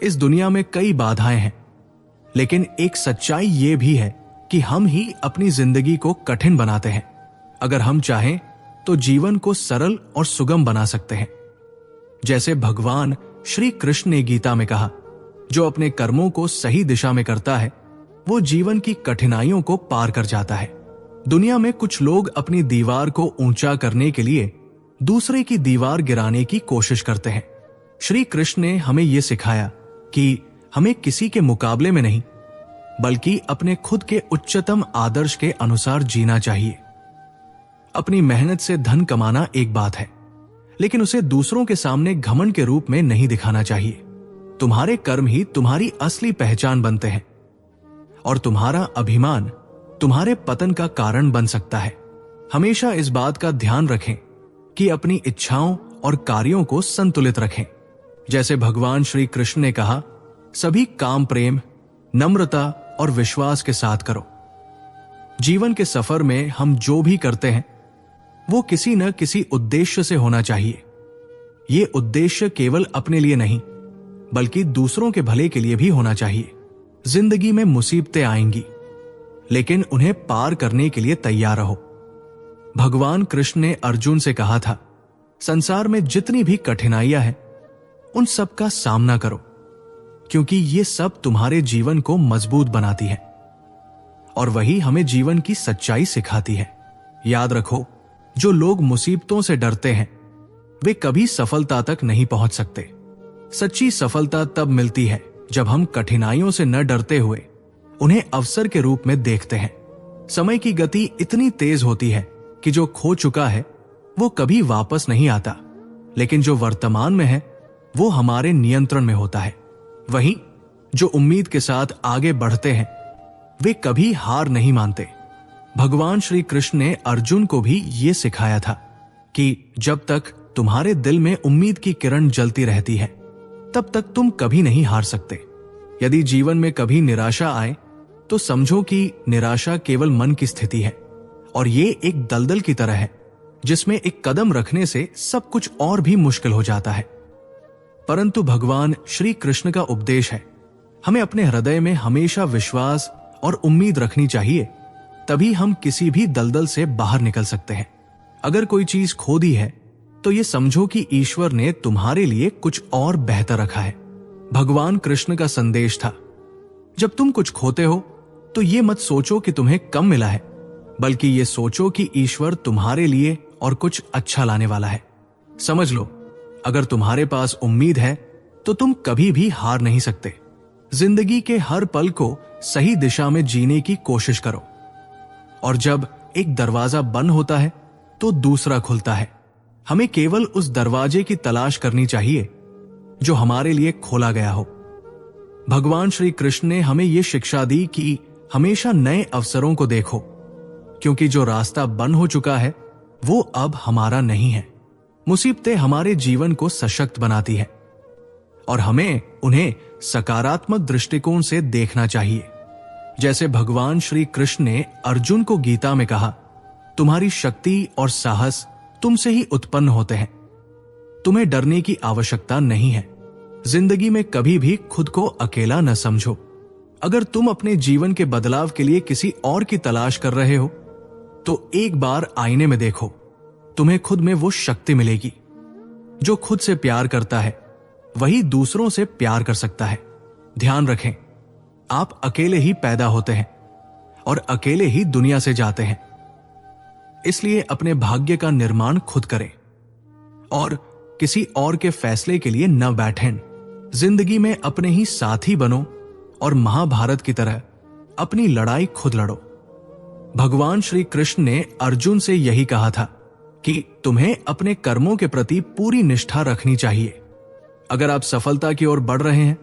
इस दुनिया में कई बाधाएं हैं, लेकिन एक सच्चाई यह भी है कि हम ही अपनी जिंदगी को कठिन बनाते हैं। अगर हम चाहें तो जीवन को सरल और सुगम बना सकते हैं। जैसे भगवान श्री कृष्ण ने गीता में कहा, जो अपने कर्मों को सही दिशा में करता है, वो जीवन की कठिनाइयों को पार कर जाता है। दुनिया में कुछ लोग अपनी दीवार को ऊंचा करने के लिए दूसरे की दीवार गिराने की कोशिश करते हैं। श्री कृष्ण ने हमें यह सिखाया कि हमें किसी के मुकाबले में नहीं, बल्कि अपने खुद के उच्चतम आदर्श के अनुसार जीना चाहिए। अपनी मेहनत से धन कमाना एक बात है, लेकिन उसे दूसरों के सामने घमंड के रूप में नहीं दिखाना चाहिए। तुम्हारे कर्म ही तुम्हारी असली पहचान बनते हैं, और तुम्हारा अभिमान तुम्हारे पतन का कारण बन सकता है। हमेशा इस बात का ध्यान रखें कि अपनी इच्छाओं और कार्यों को संतुलित रखें। जैसे भगवान श्री कृष्ण ने कहा, सभी काम प्रेम, नम्रता और विश्वास के साथ करो। जीवन के सफर में हम जो भी करते हैं, वो किसी न किसी उद्देश्य से होना चाहिए। ये उद्देश्य केवल अपने लिए नहीं, बल्कि दूसरों के भले के लिए भी होना चाहिए। जिंदगी में मुसीबतें आएंगी, लेकिन उन्हें पार करने के लिए तैयार रहो। भगवान कृष्ण ने अर्जुन से कहा था, संसार में जितनी भी कठिनाइयां हैं, उन सब का सामना करो, क्योंकि ये सब तुम्हारे जीवन को मजबूत बनाती है और वही हमें जीवन की सच्चाई सिखाती है। याद रखो, जो लोग मुसीबतों से डरते हैं, वे कभी सफलता तक नहीं पहुंच सकते। सच्ची सफलता तब मिलती है जब हम कठिनाइयों से न डरते हुए उन्हें अवसर के रूप में देखते हैं। समय की गति इतनी तेज होती है कि जो खो चुका है वो कभी वापस नहीं आता, लेकिन जो वर्तमान में है वो हमारे नियंत्रण में होता है। वहीं जो उम्मीद के साथ आगे बढ़ते हैं, वे कभी हार नहीं मानते। भगवान श्री कृष्ण ने अर्जुन को भी ये सिखाया था कि जब तक तुम्हारे दिल में उम्मीद की किरण जलती रहती है, तब तक तुम कभी नहीं हार सकते। यदि जीवन में कभी निराशा आए, तो समझो कि निराशा केवल मन की स्थिति है, और ये एक दलदल की तरह है जिसमें एक कदम रखने से सब कुछ और भी मुश्किल हो जाता है। परंतु भगवान श्री कृष्ण का उपदेश है, हमें अपने हृदय में हमेशा विश्वास और उम्मीद रखनी चाहिए, तभी हम किसी भी दलदल से बाहर निकल सकते हैं। अगर कोई चीज खो दी है, तो ये समझो कि ईश्वर ने तुम्हारे लिए कुछ और बेहतर रखा है। भगवान कृष्ण का संदेश था, जब तुम कुछ खोते हो तो ये मत सोचो कि तुम्हें कम मिला है, बल्कि ये सोचो कि ईश्वर तुम्हारे लिए और कुछ अच्छा लाने वाला है। समझ लो, अगर तुम्हारे पास उम्मीद है तो तुम कभी भी हार नहीं सकते। जिंदगी के हर पल को सही दिशा में जीने की कोशिश करो, और जब एक दरवाजा बंद होता है तो दूसरा खुलता है। हमें केवल उस दरवाजे की तलाश करनी चाहिए जो हमारे लिए खोला गया हो। भगवान श्री कृष्ण ने हमें यह शिक्षा दी कि हमेशा नए अवसरों को देखो, क्योंकि जो रास्ता बंद हो चुका है वो अब हमारा नहीं है। मुसीबतें हमारे जीवन को सशक्त बनाती है, और हमें उन्हें सकारात्मक दृष्टिकोण से देखना चाहिए। जैसे भगवान श्री कृष्ण ने अर्जुन को गीता में कहा, तुम्हारी शक्ति और साहस तुमसे ही उत्पन्न होते हैं, तुम्हें डरने की आवश्यकता नहीं है। जिंदगी में कभी भी खुद को अकेला न समझो। अगर तुम अपने जीवन के बदलाव के लिए किसी और की तलाश कर रहे हो, तो एक बार आईने में देखो, तुम्हें खुद में वो शक्ति मिलेगी। जो खुद से प्यार करता है वही दूसरों से प्यार कर सकता है। ध्यान रखें, आप अकेले ही पैदा होते हैं और अकेले ही दुनिया से जाते हैं। इसलिए अपने भाग्य का निर्माण खुद करें और किसी और के फैसले के लिए न बैठें। जिंदगी में अपने ही साथी बनो और महाभारत की तरह अपनी लड़ाई खुद लड़ो। भगवान श्री कृष्ण ने अर्जुन से यही कहा था कि तुम्हें अपने कर्मों के प्रति पूरी निष्ठा रखनी चाहिए। अगर आप सफलता की ओर बढ़ रहे हैं,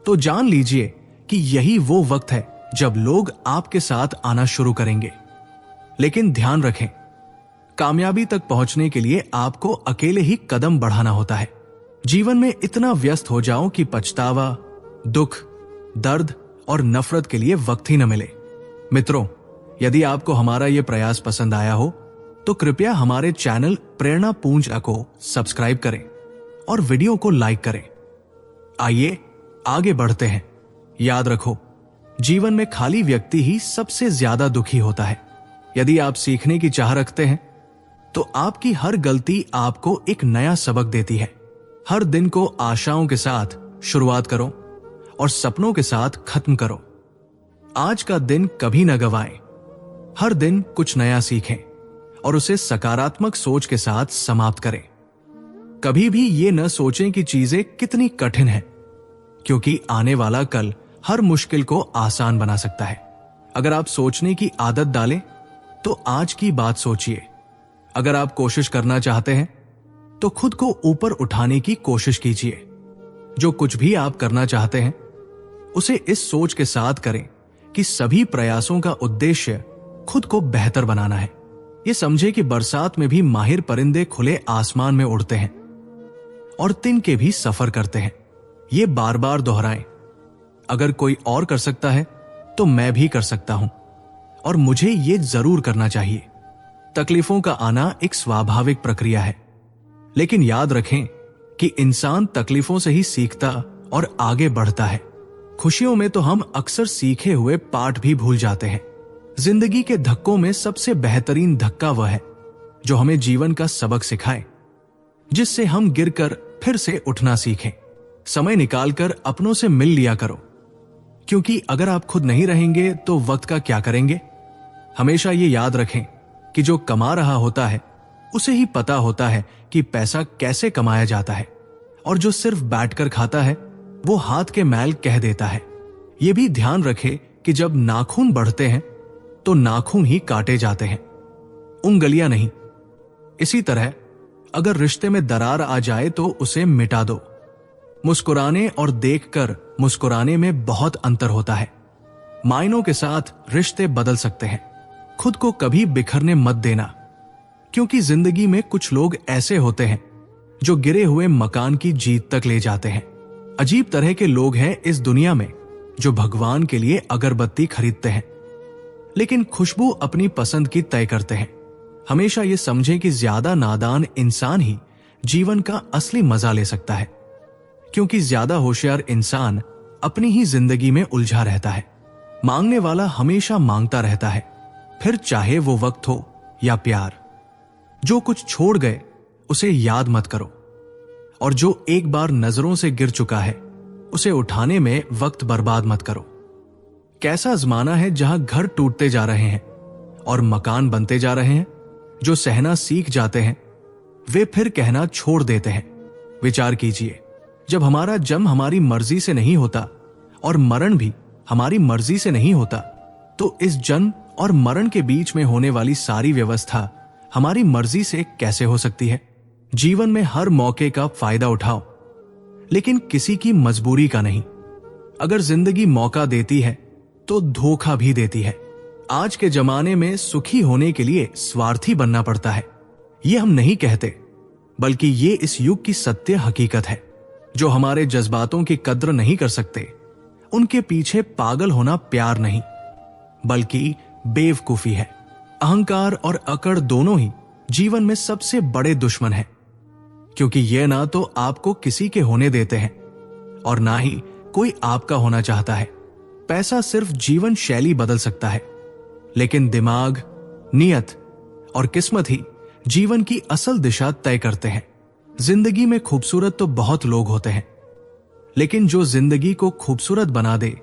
तो जान लीजिए कि यही वो वक्त है जब लोग आपके साथ आना शुरू करेंगे। लेकिन ध्यान रखें, कामयाबी तक पहुंचने के लिए आपको अकेले ही कदम बढ़ाना होता है। जीवन में इतना व्यस्त हो जाओ कि पछतावा, दुख, दर्द और नफरत के लिए वक्त ही न मिले। मित्रों, यदि आपको हमारा ये प्रयास पसंद आया हो तो कृपया हमारे चैनल प्रेरणा पूंज को सब्सक्राइब करें और वीडियो को लाइक करें। आइए आगे बढ़ते हैं। याद रखो, जीवन में खाली व्यक्ति ही सबसे ज्यादा दुखी होता है। यदि आप सीखने की चाह रखते हैं तो आपकी हर गलती आपको एक नया सबक देती है। हर दिन को आशाओं के साथ शुरुआत करो और सपनों के साथ खत्म करो। आज का दिन कभी न गवाएं। हर दिन कुछ नया सीखें और उसे सकारात्मक सोच के साथ समाप्त करें। कभी भी ये न सोचें कि चीजें कितनी कठिन हैं, क्योंकि आने वाला कल हर मुश्किल को आसान बना सकता है। अगर आप सोचने की आदत डालें तो आज की बात सोचिए। अगर आप कोशिश करना चाहते हैं तो खुद को ऊपर उठाने की कोशिश कीजिए। जो कुछ भी आप करना चाहते हैं उसे इस सोच के साथ करें कि सभी प्रयासों का उद्देश्य खुद को बेहतर बनाना है। ये समझे कि बरसात में भी माहिर परिंदे खुले आसमान में उड़ते हैं और तिनके भी सफर करते हैं। ये बार बार दोहराएं। अगर कोई और कर सकता है तो मैं भी कर सकता हूं और मुझे ये जरूर करना चाहिए। तकलीफों का आना एक स्वाभाविक प्रक्रिया है, लेकिन याद रखें कि इंसान तकलीफों से ही सीखता और आगे बढ़ता है। खुशियों में तो हम अक्सर सीखे हुए पाठ भी भूल जाते हैं। जिंदगी के धक्कों में सबसे बेहतरीन धक्का वह है जो हमें जीवन का सबक सिखाए, जिससे हम गिरकर फिर से उठना सीखें। समय निकालकर अपनों से मिल लिया करो, क्योंकि अगर आप खुद नहीं रहेंगे तो वक्त का क्या करेंगे। हमेशा ये याद रखें कि जो कमा रहा होता है उसे ही पता होता है कि पैसा कैसे कमाया जाता है, और जो सिर्फ बैठकर खाता है वो हाथ के मैल कह देता है। ये भी ध्यान रखे कि जब नाखून बढ़ते हैं तो नाखून ही काटे जाते हैं, उंगलियां नहीं। इसी तरह अगर रिश्ते में दरार आ जाए तो उसे मिटा दो। मुस्कुराने और देखकर मुस्कुराने में बहुत अंतर होता है। मायनों के साथ रिश्ते बदल सकते हैं। खुद को कभी बिखरने मत देना, क्योंकि जिंदगी में कुछ लोग ऐसे होते हैं जो गिरे हुए मकान की जीत तक ले जाते हैं। अजीब तरह के लोग हैं इस दुनिया में जो भगवान के लिए अगरबत्ती खरीदते हैं, लेकिन खुशबू अपनी पसंद की तय करते हैं। हमेशा ये समझें कि ज्यादा नादान इंसान ही जीवन का असली मजा ले सकता है, क्योंकि ज्यादा होशियार इंसान अपनी ही जिंदगी में उलझा रहता है। मांगने वाला हमेशा मांगता रहता है, फिर चाहे वो वक्त हो या प्यार। जो कुछ छोड़ गए उसे याद मत करो, और जो एक बार नजरों से गिर चुका है उसे उठाने में वक्त बर्बाद मत करो। कैसा जमाना है जहां घर टूटते जा रहे हैं और मकान बनते जा रहे हैं। जो सहना सीख जाते हैं वे फिर कहना छोड़ देते हैं। विचार कीजिए, जब हमारा जन्म हमारी मर्जी से नहीं होता और मरण भी हमारी मर्जी से नहीं होता, तो इस जन्म और मरण के बीच में होने वाली सारी व्यवस्था हमारी मर्जी से कैसे हो सकती है। जीवन में हर मौके का फायदा उठाओ, लेकिन किसी की मजबूरी का नहीं। अगर जिंदगी मौका देती है तो धोखा भी देती है। आज के जमाने में सुखी होने के लिए स्वार्थी बनना पड़ता है। ये हम नहीं कहते, बल्कि ये इस युग की सत्य हकीकत है। जो हमारे जज्बातों की कद्र नहीं कर सकते, उनके पीछे पागल होना प्यार नहीं, बल्कि बेवकूफी है। अहंकार और अकड़ दोनों ही जीवन में सबसे बड़े दुश्मन हैं, क्योंकि ये ना तो आपको किसी के होने देते हैं और ना ही कोई आपका होना चाहता है। पैसा सिर्फ जीवन शैली बदल सकता है, लेकिन दिमाग, नियत और किस्मत ही जीवन की असल दिशा तय करते हैं। जिंदगी में खूबसूरत तो बहुत लोग होते हैं, लेकिन जो जिंदगी को खूबसूरत बना दे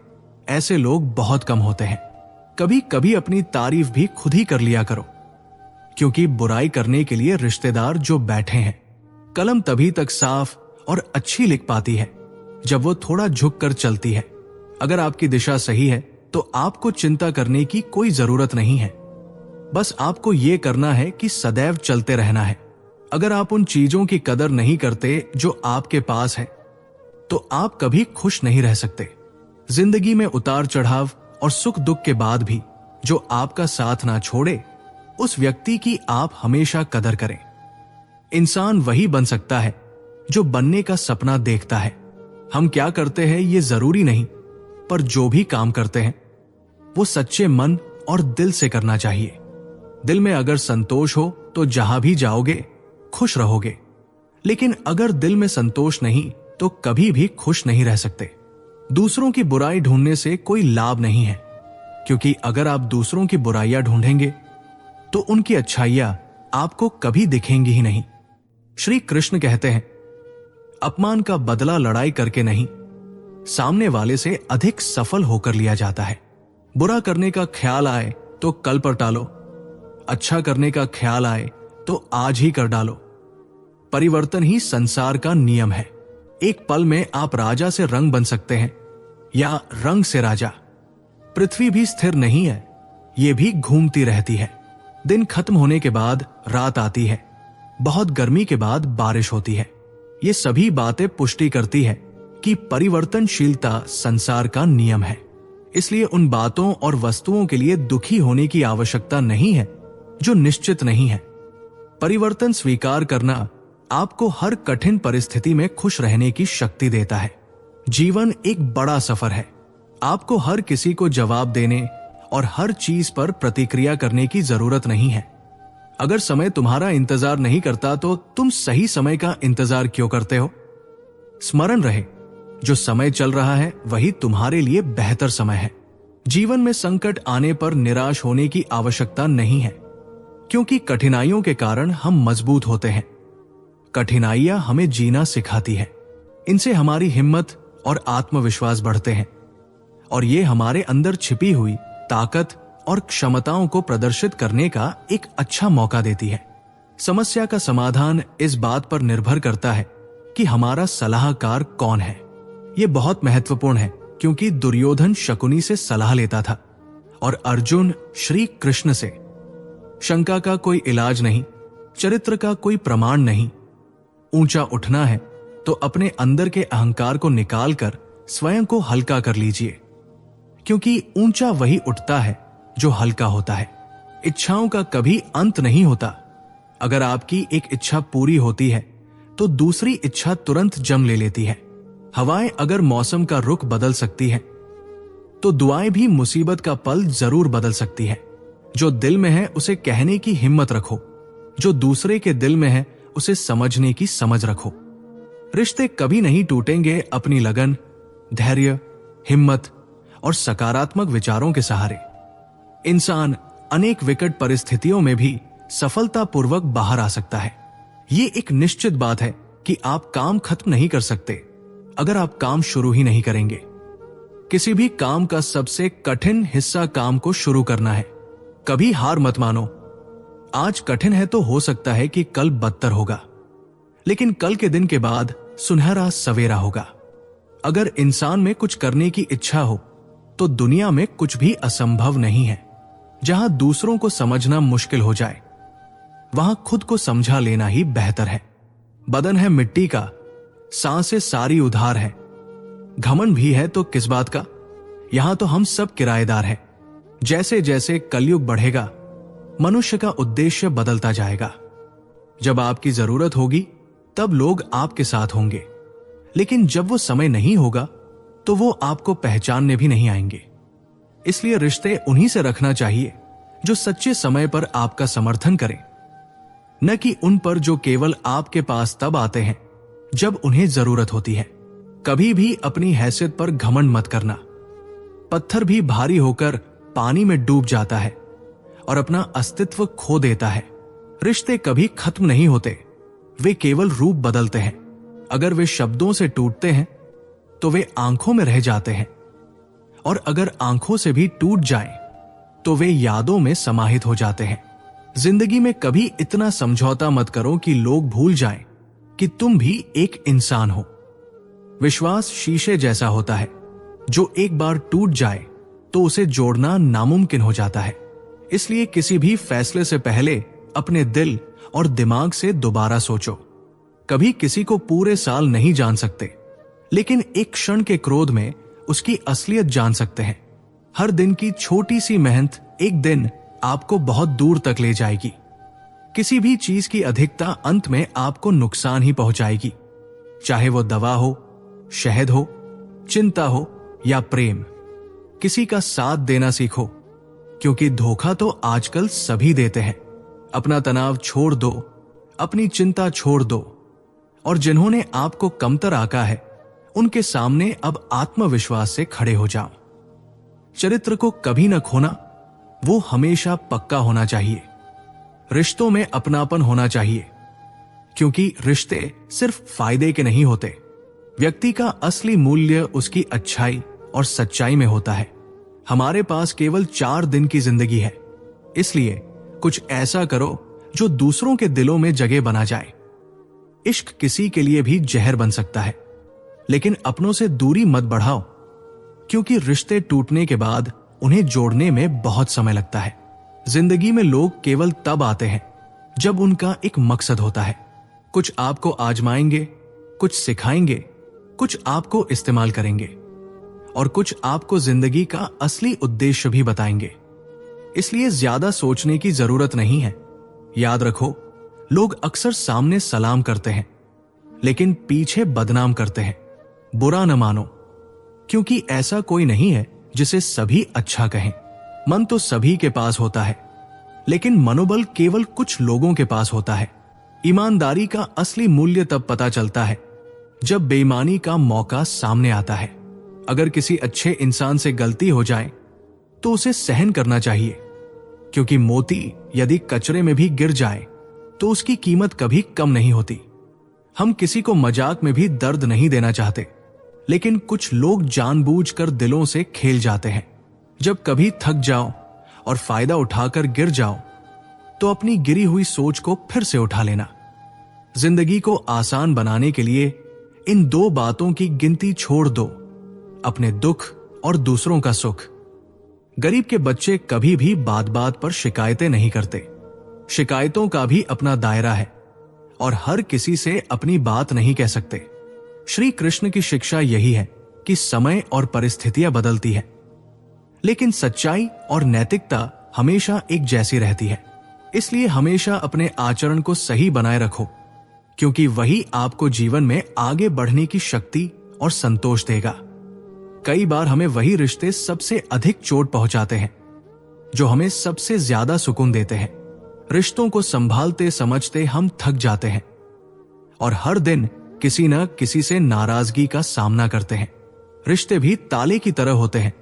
ऐसे लोग बहुत कम होते हैं। कभी कभी अपनी तारीफ भी खुद ही कर लिया करो, क्योंकि बुराई करने के लिए रिश्तेदार जो बैठे हैं। कलम तभी तक साफ और अच्छी लिख पाती है जब वो थोड़ा झुक कर चलती है। अगर आपकी दिशा सही है तो आपको चिंता करने की कोई जरूरत नहीं है। बस आपको यह करना है कि सदैव चलते रहना है। अगर आप उन चीजों की कदर नहीं करते जो आपके पास है, तो आप कभी खुश नहीं रह सकते। जिंदगी में उतार चढ़ाव और सुख दुख के बाद भी जो आपका साथ ना छोड़े, उस व्यक्ति की आप हमेशा कदर करें। इंसान वही बन सकता है जो बनने का सपना देखता है। हम क्या करते हैं ये जरूरी नहीं, पर जो भी काम करते हैं वो सच्चे मन और दिल से करना चाहिए। दिल में अगर संतोष हो तो जहां भी जाओगे खुश रहोगे, लेकिन अगर दिल में संतोष नहीं तो कभी भी खुश नहीं रह सकते। दूसरों की बुराई ढूंढने से कोई लाभ नहीं है, क्योंकि अगर आप दूसरों की बुराइयां ढूंढेंगे तो उनकी अच्छाइयां आपको कभी दिखेंगी ही नहीं। श्री कृष्ण कहते हैं, अपमान का बदला लड़ाई करके नहीं, सामने वाले से अधिक सफल होकर लिया जाता है। बुरा करने का ख्याल आए तो कल पर टालो, अच्छा करने का ख्याल आए तो आज ही कर डालो। परिवर्तन ही संसार का नियम है। एक पल में आप राजा से रंग बन सकते हैं या रंग से राजा। पृथ्वी भी स्थिर नहीं है, ये भी घूमती रहती है। दिन खत्म होने के बाद रात आती है, बहुत गर्मी के बाद बारिश होती है। ये सभी बातें पुष्टि करती है कि परिवर्तनशीलता संसार का नियम है। इसलिए उन बातों और वस्तुओं के लिए दुखी होने की आवश्यकता नहीं है जो निश्चित नहीं है। परिवर्तन स्वीकार करना आपको हर कठिन परिस्थिति में खुश रहने की शक्ति देता है। जीवन एक बड़ा सफर है। आपको हर किसी को जवाब देने और हर चीज पर प्रतिक्रिया करने की जरूरत नहीं है। अगर समय तुम्हारा इंतजार नहीं करता तो तुम सही समय का इंतजार क्यों करते हो? स्मरण रहे, जो समय चल रहा है वही तुम्हारे लिए बेहतर समय है। जीवन में संकट आने पर निराश होने की आवश्यकता नहीं है, क्योंकि कठिनाइयों के कारण हम मजबूत होते हैं। कठिनाइयां हमें जीना सिखाती है। इनसे हमारी हिम्मत और आत्मविश्वास बढ़ते हैं और ये हमारे अंदर छिपी हुई ताकत और क्षमताओं को प्रदर्शित करने का एक अच्छा मौका देती है। समस्या का समाधान इस बात पर निर्भर करता है कि हमारा सलाहकार कौन है। यह बहुत महत्वपूर्ण है, क्योंकि दुर्योधन शकुनी से सलाह लेता था और अर्जुन श्री कृष्ण से। शंका का कोई इलाज नहीं, चरित्र का कोई प्रमाण नहीं। ऊंचा उठना है तो अपने अंदर के अहंकार को निकालकर स्वयं को हल्का कर लीजिए, क्योंकि ऊंचा वही उठता है जो हल्का होता है। इच्छाओं का कभी अंत नहीं होता। अगर आपकी एक इच्छा पूरी होती है तो दूसरी इच्छा तुरंत जन्म ले लेती है। हवाएं अगर मौसम का रुख बदल सकती है तो दुआएं भी मुसीबत का पल जरूर बदल सकती है। जो दिल में है उसे कहने की हिम्मत रखो, जो दूसरे के दिल में है उसे समझने की समझ रखो। रिश्ते कभी नहीं टूटेंगे अपनी लगन, धैर्य, हिम्मत और सकारात्मक विचारों के सहारे। इंसान अनेक विकट परिस्थितियों में भी सफलतापूर्वक बाहर आ सकता है। ये एक निश्चित बात है कि आप काम खत्म नहीं कर सकते अगर आप काम शुरू ही नहीं करेंगे। किसी भी काम का सबसे कठिन हिस्सा काम को शुरू करना है। कभी हार मत मानो। आज कठिन है तो हो सकता है कि कल बदतर होगा, लेकिन कल के दिन के बाद सुनहरा सवेरा होगा। अगर इंसान में कुछ करने की इच्छा हो तो दुनिया में कुछ भी असंभव नहीं है। जहां दूसरों को समझना मुश्किल हो जाए, वहां खुद को समझा लेना ही बेहतर है। बदन है मिट्टी का, सांसें सारी उधार है। घमंड भी है तो किस बात का? यहां तो हम सब किराएदार हैं। जैसे जैसे कलयुग बढ़ेगा, मनुष्य का उद्देश्य बदलता जाएगा। जब आपकी जरूरत होगी तब लोग आपके साथ होंगे, लेकिन जब वो समय नहीं होगा तो वो आपको पहचानने भी नहीं आएंगे। इसलिए रिश्ते उन्हीं से रखना चाहिए जो सच्चे समय पर आपका समर्थन करें, न कि उन पर जो केवल आपके पास तब आते हैं जब उन्हें जरूरत होती है। कभी भी अपनी हैसियत पर घमंड मत करना। पत्थर भी भारी होकर पानी में डूब जाता है और अपना अस्तित्व खो देता है। रिश्ते कभी खत्म नहीं होते, वे केवल रूप बदलते हैं। अगर वे शब्दों से टूटते हैं तो वे आंखों में रह जाते हैं, और अगर आंखों से भी टूट जाएं तो वे यादों में समाहित हो जाते हैं। जिंदगी में कभी इतना समझौता मत करो कि लोग भूल जाएं कि तुम भी एक इंसान हो। विश्वास शीशे जैसा होता है, जो एक बार टूट जाए तो उसे जोड़ना नामुमकिन हो जाता है। इसलिए किसी भी फैसले से पहले अपने दिल और दिमाग से दोबारा सोचो। कभी किसी को पूरे साल नहीं जान सकते, लेकिन एक क्षण के क्रोध में उसकी असलियत जान सकते हैं। हर दिन की छोटी सी मेहनत एक दिन आपको बहुत दूर तक ले जाएगी। किसी भी चीज की अधिकता अंत में आपको नुकसान ही पहुंचाएगी, चाहे वो दवा हो, शहद हो, चिंता हो या प्रेम। किसी का साथ देना सीखो, क्योंकि धोखा तो आजकल सभी देते हैं। अपना तनाव छोड़ दो, अपनी चिंता छोड़ दो, और जिन्होंने आपको कमतर आंका है उनके सामने अब आत्मविश्वास से खड़े हो जाओ। चरित्र को कभी न खोना, वो हमेशा पक्का होना चाहिए। रिश्तों में अपनापन होना चाहिए, क्योंकि रिश्ते सिर्फ फायदे के नहीं होते। व्यक्ति का असली मूल्य उसकी अच्छाई और सच्चाई में होता है। हमारे पास केवल 4 दिन की जिंदगी है, इसलिए कुछ ऐसा करो जो दूसरों के दिलों में जगह बना जाए। इश्क किसी के लिए भी जहर बन सकता है, लेकिन अपनों से दूरी मत बढ़ाओ, क्योंकि रिश्ते टूटने के बाद उन्हें जोड़ने में बहुत समय लगता है। जिंदगी में लोग केवल तब आते हैं जब उनका एक मकसद होता है। कुछ आपको आजमाएंगे, कुछ सिखाएंगे, कुछ आपको इस्तेमाल करेंगे, और कुछ आपको जिंदगी का असली उद्देश्य भी बताएंगे। इसलिए ज्यादा सोचने की जरूरत नहीं है। याद रखो, लोग अक्सर सामने सलाम करते हैं, लेकिन पीछे बदनाम करते हैं। बुरा न मानो, क्योंकि ऐसा कोई नहीं है जिसे सभी अच्छा कहें। मन तो सभी के पास होता है, लेकिन मनोबल केवल कुछ लोगों के पास होता है। ईमानदारी का असली मूल्य तब पता चलता है जब बेईमानी का मौका सामने आता है। अगर किसी अच्छे इंसान से गलती हो जाए तो उसे सहन करना चाहिए, क्योंकि मोती यदि कचरे में भी गिर जाए तो उसकी कीमत कभी कम नहीं होती। हम किसी को मजाक में भी दर्द नहीं देना चाहते, लेकिन कुछ लोग जानबूझकर दिलों से खेल जाते हैं। जब कभी थक जाओ और फायदा उठाकर गिर जाओ, तो अपनी गिरी हुई सोच को फिर से उठा लेना। जिंदगी को आसान बनाने के लिए इन 2 बातों की गिनती छोड़ दो, अपने दुख और दूसरों का सुख। गरीब के बच्चे कभी भी बात बात पर शिकायतें नहीं करते। शिकायतों का भी अपना दायरा है, और हर किसी से अपनी बात नहीं कह सकते। श्री कृष्ण की शिक्षा यही है कि समय और परिस्थितियां बदलती है, लेकिन सच्चाई और नैतिकता हमेशा एक जैसी रहती है। इसलिए हमेशा अपने आचरण को सही बनाए रखो, क्योंकि वही आपको जीवन में आगे बढ़ने की शक्ति और संतोष देगा। कई बार हमें वही रिश्ते सबसे अधिक चोट पहुंचाते हैं जो हमें सबसे ज्यादा सुकून देते हैं। रिश्तों को संभालते समझते हम थक जाते हैं, और हर दिन किसी न किसी से नाराजगी का सामना करते हैं। रिश्ते भी ताले की तरह होते हैं,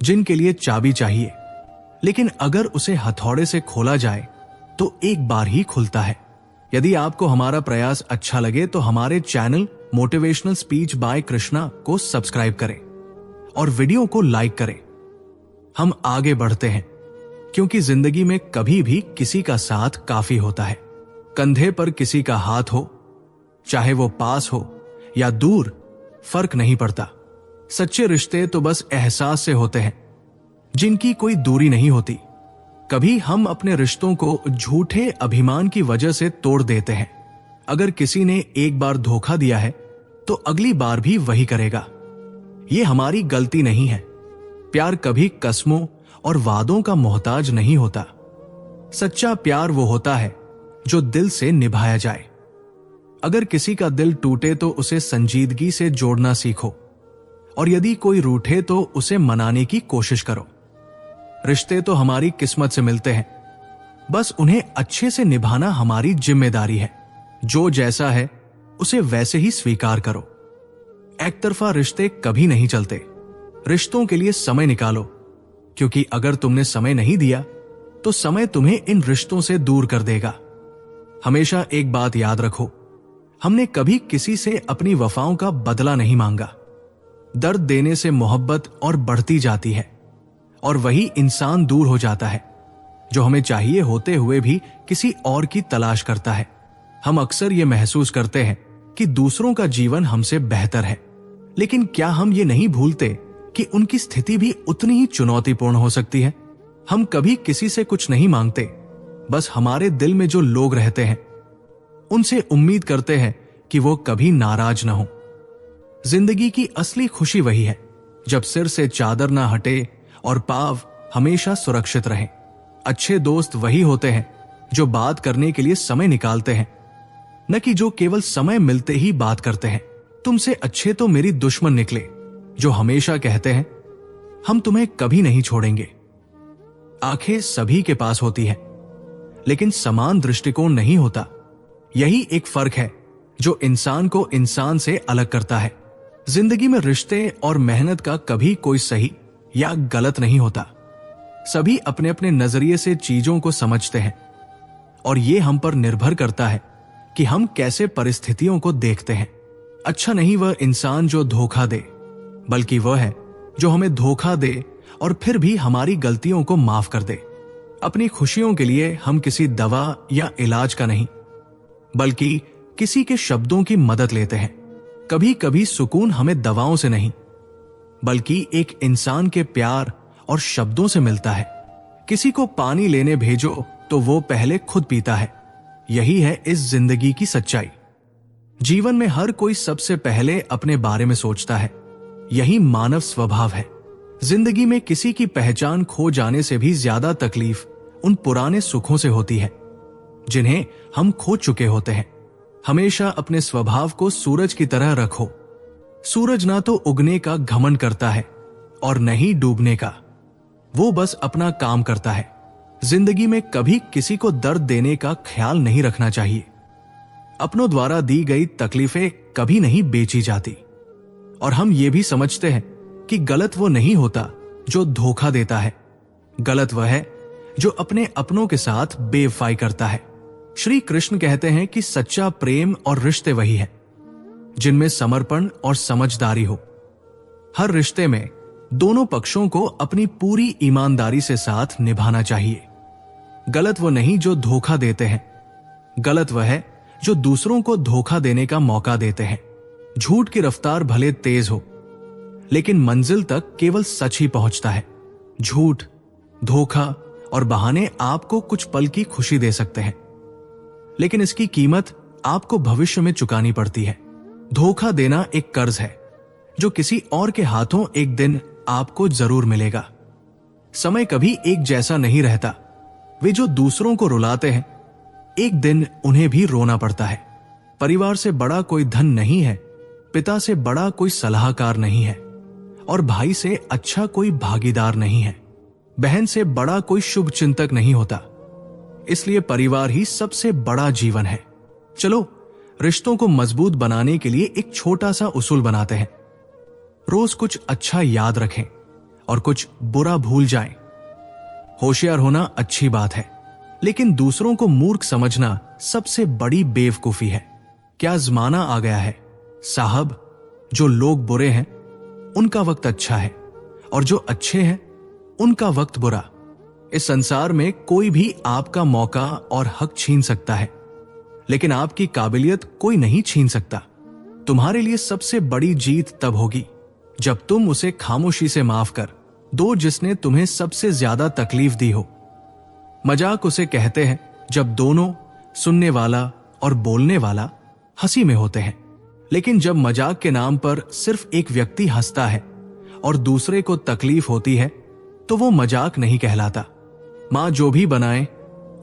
जिनके लिए चाबी चाहिए, लेकिन अगर उसे हथौड़े से खोला जाए तो एक बार ही खुलता है। यदि आपको हमारा प्रयास अच्छा लगे तो हमारे channel motivational speech bye Krishna को सब्सक्राइब करें और वीडियो को लाइक करें। हम आगे बढ़ते हैं, क्योंकि जिंदगी में कभी भी किसी का साथ काफी होता है। कंधे पर किसी का हाथ हो, चाहे वो पास हो या दूर, फर्क नहीं पड़ता। सच्चे रिश्ते तो बस एहसास से होते हैं, जिनकी कोई दूरी नहीं होती। कभी हम अपने रिश्तों को झूठे अभिमान की वजह से तोड़ देते हैं। अगर किसी ने एक बार धोखा दिया है तो अगली बार भी वही करेगा। ये हमारी गलती नहीं है। प्यार कभी कस्मों और वादों का मोहताज नहीं होता। सच्चा प्यार वो होता है जो दिल से निभाया जाए। अगर किसी का दिल टूटे तो उसे संजीदगी से जोड़ना सीखो, और यदि कोई रूठे तो उसे मनाने की कोशिश करो। रिश्ते तो हमारी किस्मत से मिलते हैं, बस उन्हें अच्छे से निभाना हमारी जिम्मेदारी है। जो जैसा है उसे वैसे ही स्वीकार करो। एक तरफा रिश्ते कभी नहीं चलते। रिश्तों के लिए समय निकालो, क्योंकि अगर तुमने समय नहीं दिया तो समय तुम्हें इन रिश्तों से दूर कर देगा। हमेशा एक बात याद रखो, हमने कभी किसी से अपनी वफाओं का बदला नहीं मांगा। दर्द देने से मोहब्बत और बढ़ती जाती है, और वही इंसान दूर हो जाता है जो हमें चाहिए होते हुए भी किसी और की तलाश करता है। हम अक्सर ये महसूस करते हैं कि दूसरों का जीवन हमसे बेहतर है, लेकिन क्या हम ये नहीं भूलते कि उनकी स्थिति भी उतनी ही चुनौतीपूर्ण हो सकती है। हम कभी किसी से कुछ नहीं मांगते, बस हमारे दिल में जो लोग रहते हैं उनसे उम्मीद करते हैं कि वो कभी नाराज न हो। जिंदगी की असली खुशी वही है जब सिर से चादर ना हटे और पाव हमेशा सुरक्षित रहें। अच्छे दोस्त वही होते हैं जो बात करने के लिए समय निकालते हैं, न कि जो केवल समय मिलते ही बात करते हैं। तुमसे अच्छे तो मेरी दुश्मन निकले जो हमेशा कहते हैं हम तुम्हें कभी नहीं छोड़ेंगे। आंखें सभी के पास होती हैं, लेकिन समान दृष्टिकोण नहीं होता। यही एक फर्क है जो इंसान को इंसान से अलग करता है। जिंदगी में रिश्ते और मेहनत का कभी कोई सही या गलत नहीं होता। सभी अपने अपने नजरिए से चीजों को समझते हैं और ये हम पर निर्भर करता है कि हम कैसे परिस्थितियों को देखते हैं। अच्छा नहीं वह इंसान जो धोखा दे, बल्कि वह है जो हमें धोखा दे और फिर भी हमारी गलतियों को माफ कर दे। अपनी खुशियों के लिए हम किसी दवा या इलाज का नहीं, बल्कि किसी के शब्दों की मदद लेते हैं। कभी कभी सुकून हमें दवाओं से नहीं, बल्कि एक इंसान के प्यार और शब्दों से मिलता है। किसी को पानी लेने भेजो तो वो पहले खुद पीता है। यही है इस जिंदगी की सच्चाई। जीवन में हर कोई सबसे पहले अपने बारे में सोचता है। यही मानव स्वभाव है। जिंदगी में किसी की पहचान खो जाने से भी ज्यादा तकलीफ उन पुराने सुखों से होती है जिन्हें हम खो चुके होते हैं। हमेशा अपने स्वभाव को सूरज की तरह रखो। सूरज ना तो उगने का घमंड करता है और न ही डूबने का, वो बस अपना काम करता है। जिंदगी में कभी किसी को दर्द देने का ख्याल नहीं रखना चाहिए। अपनों द्वारा दी गई तकलीफें कभी नहीं बेची जाती। और हम ये भी समझते हैं कि गलत वो नहीं होता जो धोखा देता है, गलत वह है जो अपने अपनों के साथ बेवफाई करता है। श्री कृष्ण कहते हैं कि सच्चा प्रेम और रिश्ते वही है जिनमें समर्पण और समझदारी हो। हर रिश्ते में दोनों पक्षों को अपनी पूरी ईमानदारी से साथ निभाना चाहिए। गलत वो नहीं जो धोखा देते हैं, गलत वह है जो दूसरों को धोखा देने का मौका देते हैं। झूठ की रफ्तार भले तेज हो, लेकिन मंजिल तक केवल सच ही पहुंचता है। झूठ, धोखा और बहाने आपको कुछ पल की खुशी दे सकते हैं, लेकिन इसकी कीमत आपको भविष्य में चुकानी पड़ती है। धोखा देना एक कर्ज है जो किसी और के हाथों एक दिन आपको जरूर मिलेगा। समय कभी एक जैसा नहीं रहता। वे जो दूसरों को रुलाते हैं, एक दिन उन्हें भी रोना पड़ता है। परिवार से बड़ा कोई धन नहीं है, पिता से बड़ा कोई सलाहकार नहीं है, और भाई से अच्छा कोई भागीदार नहीं है। बहन से बड़ा कोई शुभ चिंतक नहीं होता। इसलिए परिवार ही सबसे बड़ा जीवन है। चलो रिश्तों को मजबूत बनाने के लिए एक छोटा सा उसूल बनाते हैं। रोज कुछ अच्छा याद रखें और कुछ बुरा भूल जाएं। होशियार होना अच्छी बात है, लेकिन दूसरों को मूर्ख समझना सबसे बड़ी बेवकूफी है। क्या जमाना आ गया है साहब, जो लोग बुरे हैं उनका वक्त अच्छा है और जो अच्छे हैं उनका वक्त बुरा। इस संसार में कोई भी आपका मौका और हक छीन सकता है, लेकिन आपकी काबिलियत कोई नहीं छीन सकता। तुम्हारे लिए सबसे बड़ी जीत तब होगी जब तुम उसे खामोशी से माफ कर दो जिसने तुम्हें सबसे ज्यादा तकलीफ दी हो। मजाक उसे कहते हैं जब दोनों, सुनने वाला और बोलने वाला, हंसी में होते हैं। लेकिन जब मजाक के नाम पर सिर्फ एक व्यक्ति हंसता है और दूसरे को तकलीफ होती है, तो वो मजाक नहीं कहलाता। मां जो भी बनाए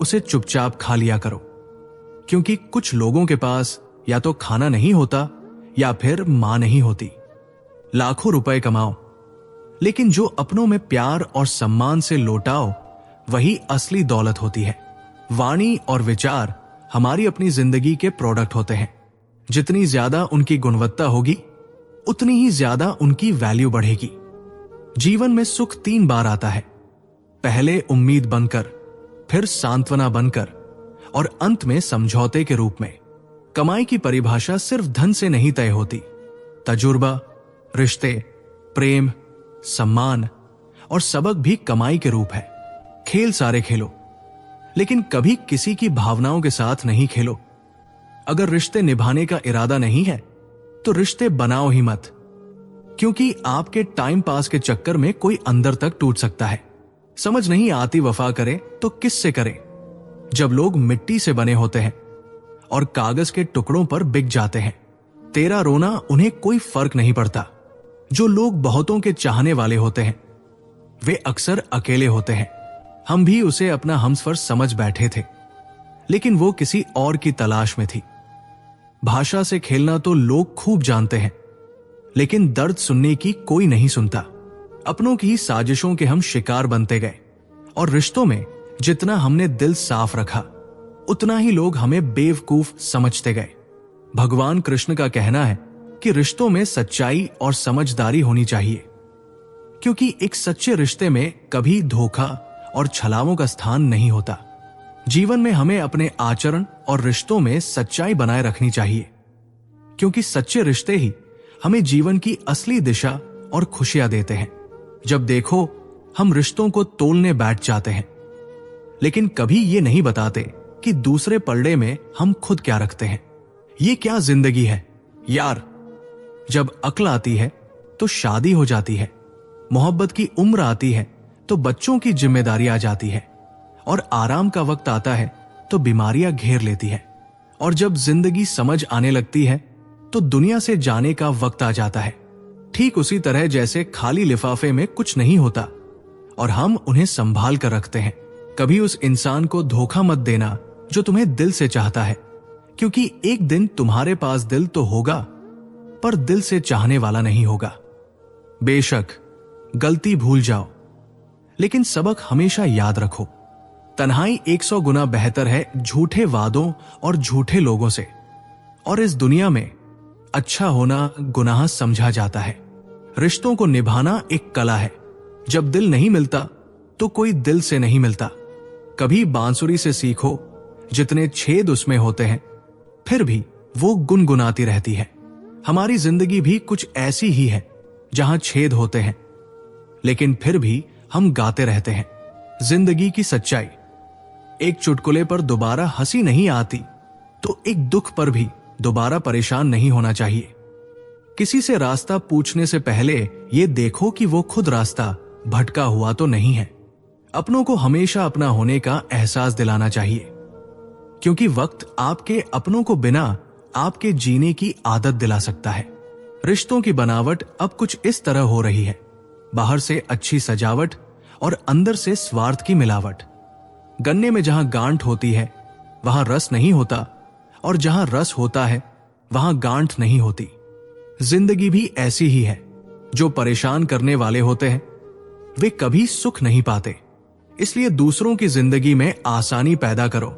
उसे चुपचाप खा लिया करो, क्योंकि कुछ लोगों के पास या तो खाना नहीं होता या फिर मां नहीं होती। लाखों रुपए कमाओ, लेकिन जो अपनों में प्यार और सम्मान से लौटाओ, वही असली दौलत होती है। वाणी और विचार हमारी अपनी जिंदगी के प्रोडक्ट होते हैं। जितनी ज्यादा उनकी गुणवत्ता होगी, उतनी ही ज्यादा उनकी वैल्यू बढ़ेगी। जीवन में सुख 3 बार आता है, पहले उम्मीद बनकर, फिर सांत्वना बनकर और अंत में समझौते के रूप में। कमाई की परिभाषा सिर्फ धन से नहीं तय होती। तजुर्बा, रिश्ते, प्रेम, सम्मान और सबक भी कमाई के रूप है। खेल सारे खेलो, लेकिन कभी किसी की भावनाओं के साथ नहीं खेलो। अगर रिश्ते निभाने का इरादा नहीं है तो रिश्ते बनाओ ही मत, क्योंकि आपके टाइम पास के चक्कर में कोई अंदर तक टूट सकता है। समझ नहीं आती वफा करे तो किससे करे, जब लोग मिट्टी से बने होते हैं और कागज के टुकड़ों पर बिक जाते हैं। तेरा रोना उन्हें कोई फर्क नहीं पड़ता। जो लोग बहुतों के चाहने वाले होते हैं वे अक्सर अकेले होते हैं। हम भी उसे अपना हमसफर समझ बैठे थे, लेकिन वो किसी और की तलाश में थी। भाषा से खेलना तो लोग खूब जानते हैं, लेकिन दर्द सुनने की कोई नहीं सुनता। अपनों की साजिशों के हम शिकार बनते गए, और रिश्तों में जितना हमने दिल साफ रखा उतना ही लोग हमें बेवकूफ समझते गए। भगवान कृष्ण का कहना है कि रिश्तों में सच्चाई और समझदारी होनी चाहिए, क्योंकि एक सच्चे रिश्ते में कभी धोखा और छलावों का स्थान नहीं होता। जीवन में हमें अपने आचरण और रिश्तों में सच्चाई बनाए रखनी चाहिए, क्योंकि सच्चे रिश्ते ही हमें जीवन की असली दिशा और खुशियां देते हैं। जब देखो हम रिश्तों को तोलने बैठ जाते हैं, लेकिन कभी ये नहीं बताते कि दूसरे पलड़े में हम खुद क्या रखते हैं। ये क्या जिंदगी है यार। जब अक्ल आती है तो शादी हो जाती है, मोहब्बत की उम्र आती है तो बच्चों की जिम्मेदारी आ जाती है, और आराम का वक्त आता है तो बीमारियां घेर लेती है, और जब जिंदगी समझ आने लगती है तो दुनिया से जाने का वक्त आ जाता है। ठीक उसी तरह जैसे खाली लिफाफे में कुछ नहीं होता और हम उन्हें संभाल कर रखते हैं। कभी उस इंसान को धोखा मत देना जो तुम्हें दिल से चाहता है, क्योंकि एक दिन तुम्हारे पास दिल तो होगा पर दिल से चाहने वाला नहीं होगा। बेशक गलती भूल जाओ, लेकिन सबक हमेशा याद रखो। तन्हाई 100 गुना बेहतर है झूठे वादों और झूठे लोगों से, और इस दुनिया में अच्छा होना गुनाह समझा जाता है। रिश्तों को निभाना एक कला है। जब दिल नहीं मिलता तो कोई दिल से नहीं मिलता। कभी बांसुरी से सीखो, जितने छेद उसमें होते हैं फिर भी वो गुनगुनाती रहती है। हमारी जिंदगी भी कुछ ऐसी ही है, जहां छेद होते हैं लेकिन फिर भी हम गाते रहते हैं। जिंदगी की सच्चाई, एक चुटकुले पर दोबारा हंसी नहीं आती तो एक दुख पर भी दोबारा परेशान नहीं होना चाहिए। किसी से रास्ता पूछने से पहले ये देखो कि वो खुद रास्ता भटका हुआ तो नहीं है। अपनों को हमेशा अपना होने का एहसास दिलाना चाहिए, क्योंकि वक्त आपके अपनों को बिना आपके जीने की आदत दिला सकता है। रिश्तों की बनावट अब कुछ इस तरह हो रही है, बाहर से अच्छी सजावट और अंदर से स्वार्थ की मिलावट। गन्ने में जहां गांठ होती है वहां रस नहीं होता, और जहां रस होता है वहां गांठ नहीं होती। जिंदगी भी ऐसी ही है। जो परेशान करने वाले होते हैं वे कभी सुख नहीं पाते। इसलिए दूसरों की जिंदगी में आसानी पैदा करो,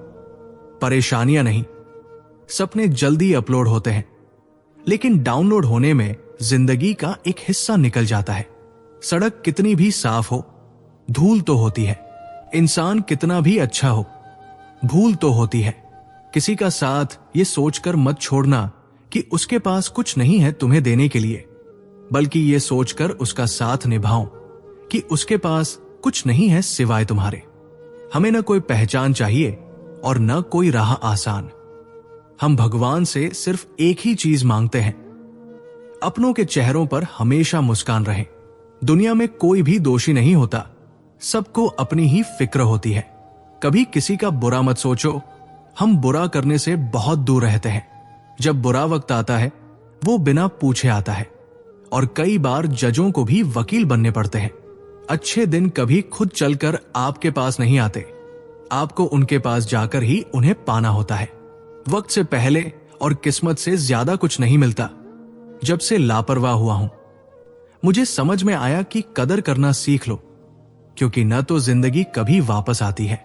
परेशानियां नहीं। सपने जल्दी अपलोड होते हैं, लेकिन डाउनलोड होने में जिंदगी का एक हिस्सा निकल जाता है। सड़क कितनी भी साफ हो, धूल तो होती है। इंसान कितना भी अच्छा हो, भूल तो होती है। किसी का साथ ये सोचकर मत छोड़ना कि उसके पास कुछ नहीं है तुम्हें देने के लिए, बल्कि ये सोचकर उसका साथ निभाओ कि उसके पास कुछ नहीं है सिवाय तुम्हारे। हमें न कोई पहचान चाहिए और न कोई राह आसान। हम भगवान से सिर्फ एक ही चीज मांगते हैं, अपनों के चेहरों पर हमेशा मुस्कान रहे। दुनिया में कोई भी दोषी नहीं होता, सबको अपनी ही फिक्र होती है। कभी किसी का बुरा मत सोचो। हम बुरा करने से बहुत दूर रहते हैं। जब बुरा वक्त आता है वो बिना पूछे आता है, और कई बार जजों को भी वकील बनने पड़ते हैं। अच्छे दिन कभी खुद चलकर आपके पास नहीं आते, आपको उनके पास जाकर ही उन्हें पाना होता है। वक्त से पहले और किस्मत से ज्यादा कुछ नहीं मिलता। जब से लापरवाह हुआ हूं मुझे समझ में आया कि कदर करना सीख लो, क्योंकि न तो जिंदगी कभी वापस आती है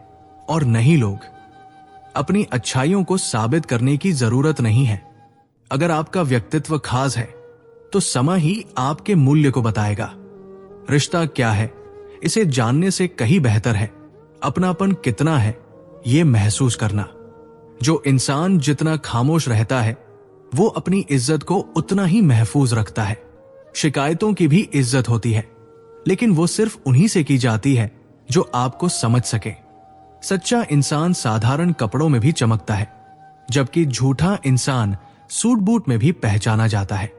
और न ही लोग। अपनी अच्छाइयों को साबित करने की जरूरत नहीं है। अगर आपका व्यक्तित्व खास है तो समय ही आपके मूल्य को बताएगा। रिश्ता क्या है इसे जानने से कहीं बेहतर है अपनापन कितना है ये महसूस करना। जो इंसान जितना खामोश रहता है वो अपनी इज्जत को उतना ही महफूज रखता है। शिकायतों की भी इज्जत होती है, लेकिन वो सिर्फ उन्हीं से की जाती है जो आपको समझ सके। सच्चा इंसान साधारण कपड़ों में भी चमकता है, जबकि झूठा इंसान सूट बूट में भी पहचाना जाता है।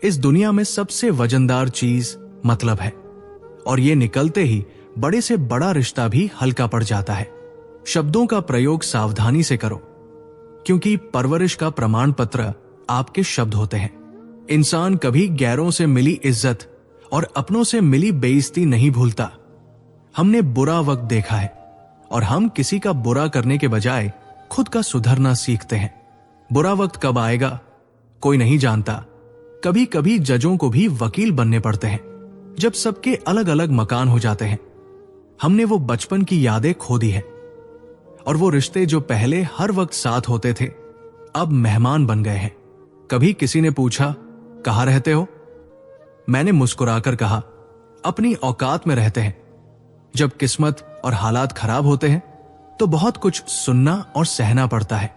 इस दुनिया में सबसे वजनदार चीज मतलब है, और ये निकलते ही बड़े से बड़ा रिश्ता भी हल्का पड़ जाता है। शब्दों का प्रयोग सावधानी से करो, क्योंकि परवरिश का प्रमाण पत्र आपके शब्द होते हैं। इंसान कभी गैरों से मिली इज्जत और अपनों से मिली बेइज्जती नहीं भूलता। हमने बुरा वक्त देखा है और हम किसी का बुरा करने के बजाय खुद का सुधरना सीखते हैं। बुरा वक्त कब आएगा कोई नहीं जानता। कभी कभी जजों को भी वकील बनने पड़ते हैं जब सबके अलग अलग मकान हो जाते हैं। हमने वो बचपन की यादें खो दी है और वो रिश्ते जो पहले हर वक्त साथ होते थे अब मेहमान बन गए हैं। कभी किसी ने पूछा कहां रहते हो? मैंने मुस्कुराकर कहा अपनी औकात में रहते हैं। जब किस्मत और हालात खराब होते हैं तो बहुत कुछ सुनना और सहना पड़ता है।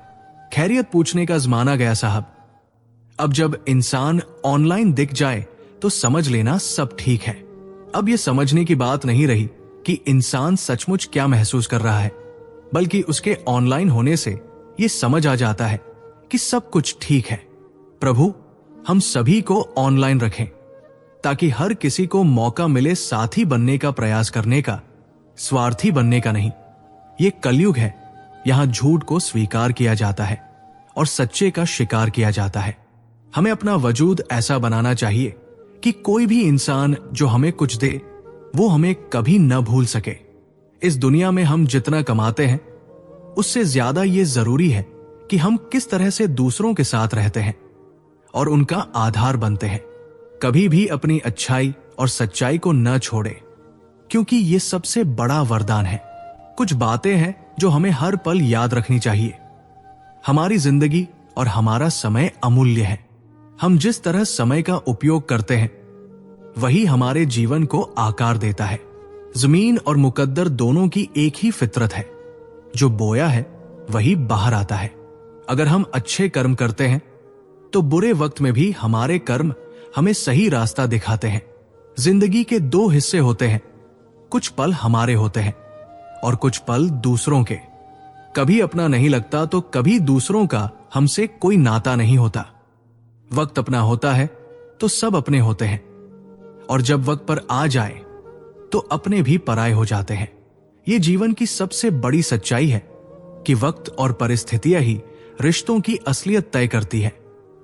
खैरियत पूछने का जमाना गया साहब। अब जब इंसान ऑनलाइन दिख जाए तो समझ लेना सब ठीक है। अब यह समझने की बात नहीं रही कि इंसान सचमुच क्या महसूस कर रहा है, बल्कि उसके ऑनलाइन होने से यह समझ आ जाता है कि सब कुछ ठीक है। प्रभु हम सभी को ऑनलाइन रखें ताकि हर किसी को मौका मिले साथी बनने का प्रयास करने का, स्वार्थी बनने का नहीं। ये कलयुग है, यहां झूठ को स्वीकार किया जाता है और सच्चे का शिकार किया जाता है। हमें अपना वजूद ऐसा बनाना चाहिए कि कोई भी इंसान जो हमें कुछ दे वो हमें कभी न भूल सके। इस दुनिया में हम जितना कमाते हैं उससे ज्यादा ये जरूरी है कि हम किस तरह से दूसरों के साथ रहते हैं और उनका आधार बनते हैं। कभी भी अपनी अच्छाई और सच्चाई को न छोड़े, क्योंकि ये सबसे बड़ा वरदान है। कुछ बातें हैं जो हमें हर पल याद रखनी चाहिए। हमारी जिंदगी और हमारा समय अमूल्य है। हम जिस तरह समय का उपयोग करते हैं वही हमारे जीवन को आकार देता है। जमीन और मुकद्दर दोनों की एक ही फितरत है, जो बोया है वही बाहर आता है। अगर हम अच्छे कर्म करते हैं तो बुरे वक्त में भी हमारे कर्म हमें सही रास्ता दिखाते हैं। जिंदगी के दो हिस्से होते हैं, कुछ पल हमारे होते हैं और कुछ पल दूसरों के। कभी अपना नहीं लगता तो कभी दूसरों का हमसे कोई नाता नहीं होता। वक्त अपना होता है तो सब अपने होते हैं, और जब वक्त पर आ जाए तो अपने भी पराये हो जाते हैं। ये जीवन की सबसे बड़ी सच्चाई है कि वक्त और परिस्थितियां ही रिश्तों की असलियत तय करती है।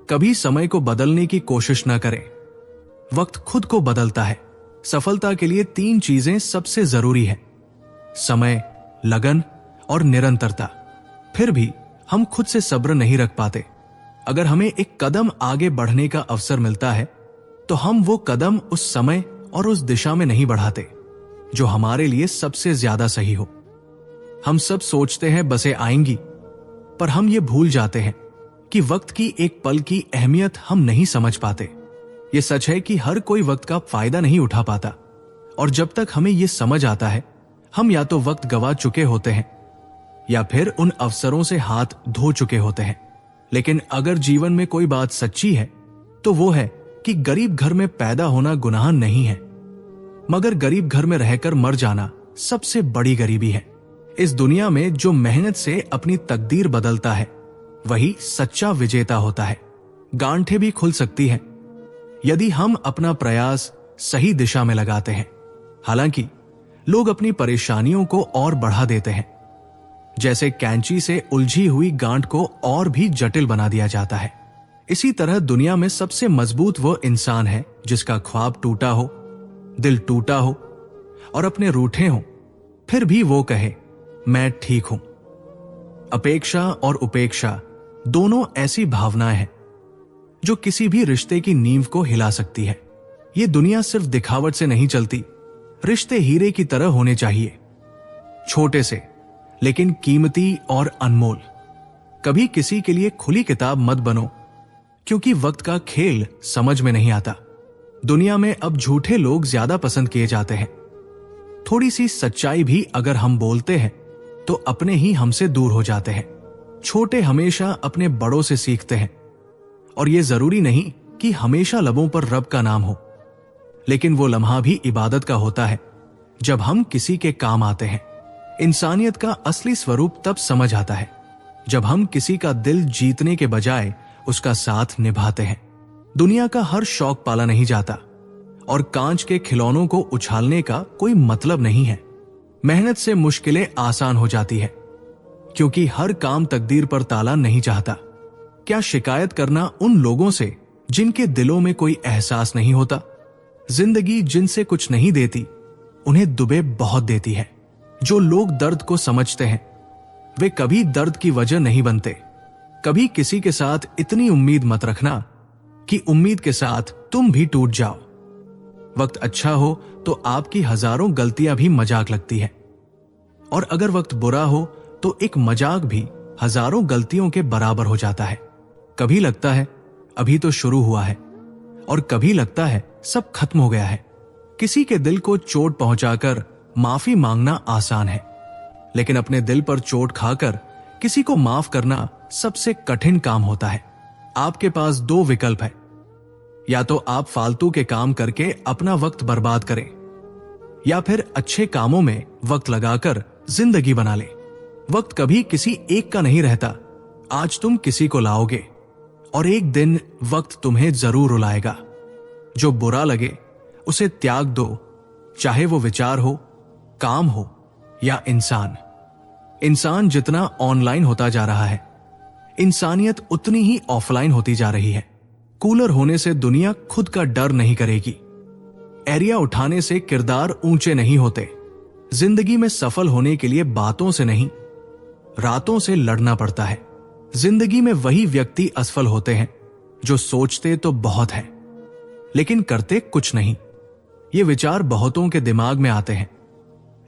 कभी समय को बदलने की कोशिश न करें, वक्त खुद को बदलता है। सफलता के लिए 3 चीजें सबसे जरूरी है: समय, लगन और निरंतरता। फिर भी हम खुद से सब्र नहीं रख पाते। अगर हमें एक कदम आगे बढ़ने का अवसर मिलता है तो हम वो कदम उस समय और उस दिशा में नहीं बढ़ाते जो हमारे लिए सबसे ज्यादा सही हो। हम सब सोचते हैं बसें आएंगी, पर हम ये भूल जाते हैं कि वक्त की एक पल की अहमियत हम नहीं समझ पाते। ये सच है कि हर कोई वक्त का फायदा नहीं उठा पाता, और जब तक हमें ये समझ आता है हम या तो वक्त गवा चुके होते हैं या फिर उन अवसरों से हाथ धो चुके होते हैं। लेकिन अगर जीवन में कोई बात सच्ची है तो वो है कि गरीब घर में पैदा होना गुनाह नहीं है, मगर गरीब घर में रहकर मर जाना सबसे बड़ी गरीबी है। इस दुनिया में जो मेहनत से अपनी तकदीर बदलता है वही सच्चा विजेता होता है। गांठें भी खुल सकती हैं यदि हम अपना प्रयास सही दिशा में लगाते हैं। हालांकि लोग अपनी परेशानियों को और बढ़ा देते हैं, जैसे कैंची से उलझी हुई गांठ को और भी जटिल बना दिया जाता है। इसी तरह दुनिया में सबसे मजबूत वो इंसान है जिसका ख्वाब टूटा हो, दिल टूटा हो और अपने रूठे हो, फिर भी वो कहे मैं ठीक हूं। अपेक्षा और उपेक्षा दोनों ऐसी भावनाएं हैं जो किसी भी रिश्ते की नींव को हिला सकती है। ये दुनिया सिर्फ दिखावट से नहीं चलती। रिश्ते हीरे की तरह होने चाहिए, छोटे से लेकिन कीमती और अनमोल। कभी किसी के लिए खुली किताब मत बनो, क्योंकि वक्त का खेल समझ में नहीं आता। दुनिया में अब झूठे लोग ज्यादा पसंद किए जाते हैं। थोड़ी सी सच्चाई भी अगर हम बोलते हैं तो अपने ही हमसे दूर हो जाते हैं। छोटे हमेशा अपने बड़ों से सीखते हैं, और यह जरूरी नहीं कि हमेशा लबों पर रब का नाम हो, लेकिन वो लम्हा भी इबादत का होता है जब हम किसी के काम आते हैं। इंसानियत का असली स्वरूप तब समझ आता है जब हम किसी का दिल जीतने के बजाय उसका साथ निभाते हैं। दुनिया का हर शौक पाला नहीं जाता, और कांच के खिलौनों को उछालने का कोई मतलब नहीं है। मेहनत से मुश्किलें आसान हो जाती है, क्योंकि हर काम तकदीर पर ताला नहीं चाहता। क्या शिकायत करना उन लोगों से जिनके दिलों में कोई एहसास नहीं होता? जिंदगी जिनसे कुछ नहीं देती उन्हें दुबे बहुत देती है। जो लोग दर्द को समझते हैं वे कभी दर्द की वजह नहीं बनते। कभी किसी के साथ इतनी उम्मीद मत रखना कि उम्मीद के साथ तुम भी टूट जाओ। वक्त अच्छा हो तो आपकी हजारों गलतियां भी मजाक लगती है, और अगर वक्त बुरा हो तो एक मजाक भी हजारों गलतियों के बराबर हो जाता है। कभी लगता है अभी तो शुरू हुआ है, और कभी लगता है सब खत्म हो गया है। किसी के दिल को चोट पहुंचाकर माफी मांगना आसान है, लेकिन अपने दिल पर चोट खाकर किसी को माफ करना सबसे कठिन काम होता है। आपके पास दो विकल्प है, या तो आप फालतू के काम करके अपना वक्त बर्बाद करें, या फिर अच्छे कामों में वक्त लगाकर जिंदगी बना लें। वक्त कभी किसी एक का नहीं रहता। आज तुम किसी को लाओगे और एक दिन वक्त तुम्हें जरूर रुलाएगा। जो बुरा लगे उसे त्याग दो, चाहे वो विचार हो, काम हो या इंसान। इंसान जितना ऑनलाइन होता जा रहा है, इंसानियत उतनी ही ऑफलाइन होती जा रही है। कूलर होने से दुनिया खुद का डर नहीं करेगी। एरिया उठाने से किरदार ऊंचे नहीं होते। जिंदगी में सफल होने के लिए बातों से नहीं, रातों से लड़ना पड़ता है। जिंदगी में वही व्यक्ति असफल होते हैं जो सोचते तो बहुत है लेकिन करते कुछ नहीं। ये विचार बहुतों के दिमाग में आते हैं,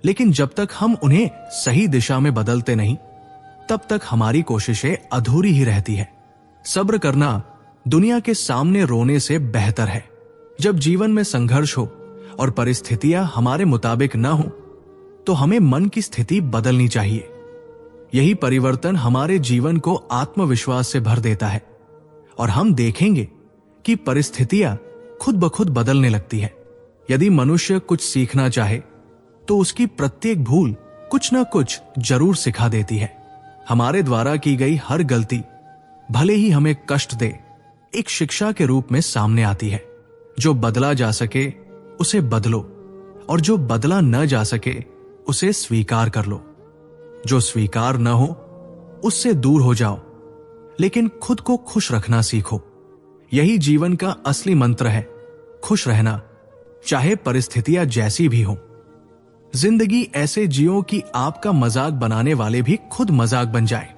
लेकिन जब तक हम उन्हें सही दिशा में बदलते नहीं, तब तक हमारी कोशिशें अधूरी ही रहती है। सब्र करना दुनिया के सामने रोने से बेहतर है। जब जीवन में संघर्ष हो और परिस्थितियां हमारे मुताबिक न हो, तो हमें मन की स्थिति बदलनी चाहिए। यही परिवर्तन हमारे जीवन को आत्मविश्वास से भर देता है, और हम देखेंगे कि परिस्थितियां खुद ब खुद बदलने लगती है। यदि मनुष्य कुछ सीखना चाहे तो उसकी प्रत्येक भूल कुछ न कुछ जरूर सिखा देती है। हमारे द्वारा की गई हर गलती भले ही हमें कष्ट दे, एक शिक्षा के रूप में सामने आती है। जो बदला जा सके उसे बदलो, और जो बदला न जा सके उसे स्वीकार कर लो। जो स्वीकार न हो उससे दूर हो जाओ, लेकिन खुद को खुश रखना सीखो। यही जीवन का असली मंत्र है, खुश रहना, चाहे परिस्थितियां जैसी भी हो। जिंदगी ऐसे जियो कि आपका मजाक बनाने वाले भी खुद मजाक बन जाए।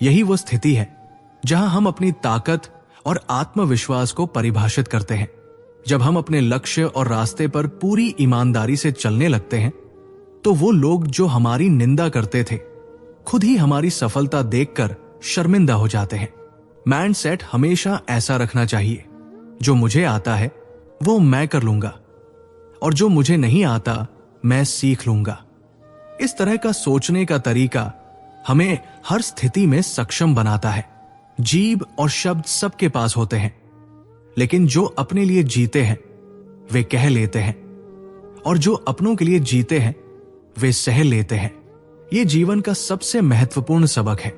यही वो स्थिति है जहां हम अपनी ताकत और आत्मविश्वास को परिभाषित करते हैं। जब हम अपने लक्ष्य और रास्ते पर पूरी ईमानदारी से चलने लगते हैं, तो वो लोग जो हमारी निंदा करते थे खुद ही हमारी सफलता देखकर शर्मिंदा हो जाते हैं। माइंडसेट हमेशा ऐसा रखना चाहिए, जो मुझे आता है वो मैं कर लूंगा, और जो मुझे नहीं आता मैं सीख लूंगा। इस तरह का सोचने का तरीका हमें हर स्थिति में सक्षम बनाता है। जीभ और शब्द सबके पास होते हैं, लेकिन जो अपने लिए जीते हैं वे कह लेते हैं, और जो अपनों के लिए जीते हैं वे सह लेते हैं। ये जीवन का सबसे महत्वपूर्ण सबक है,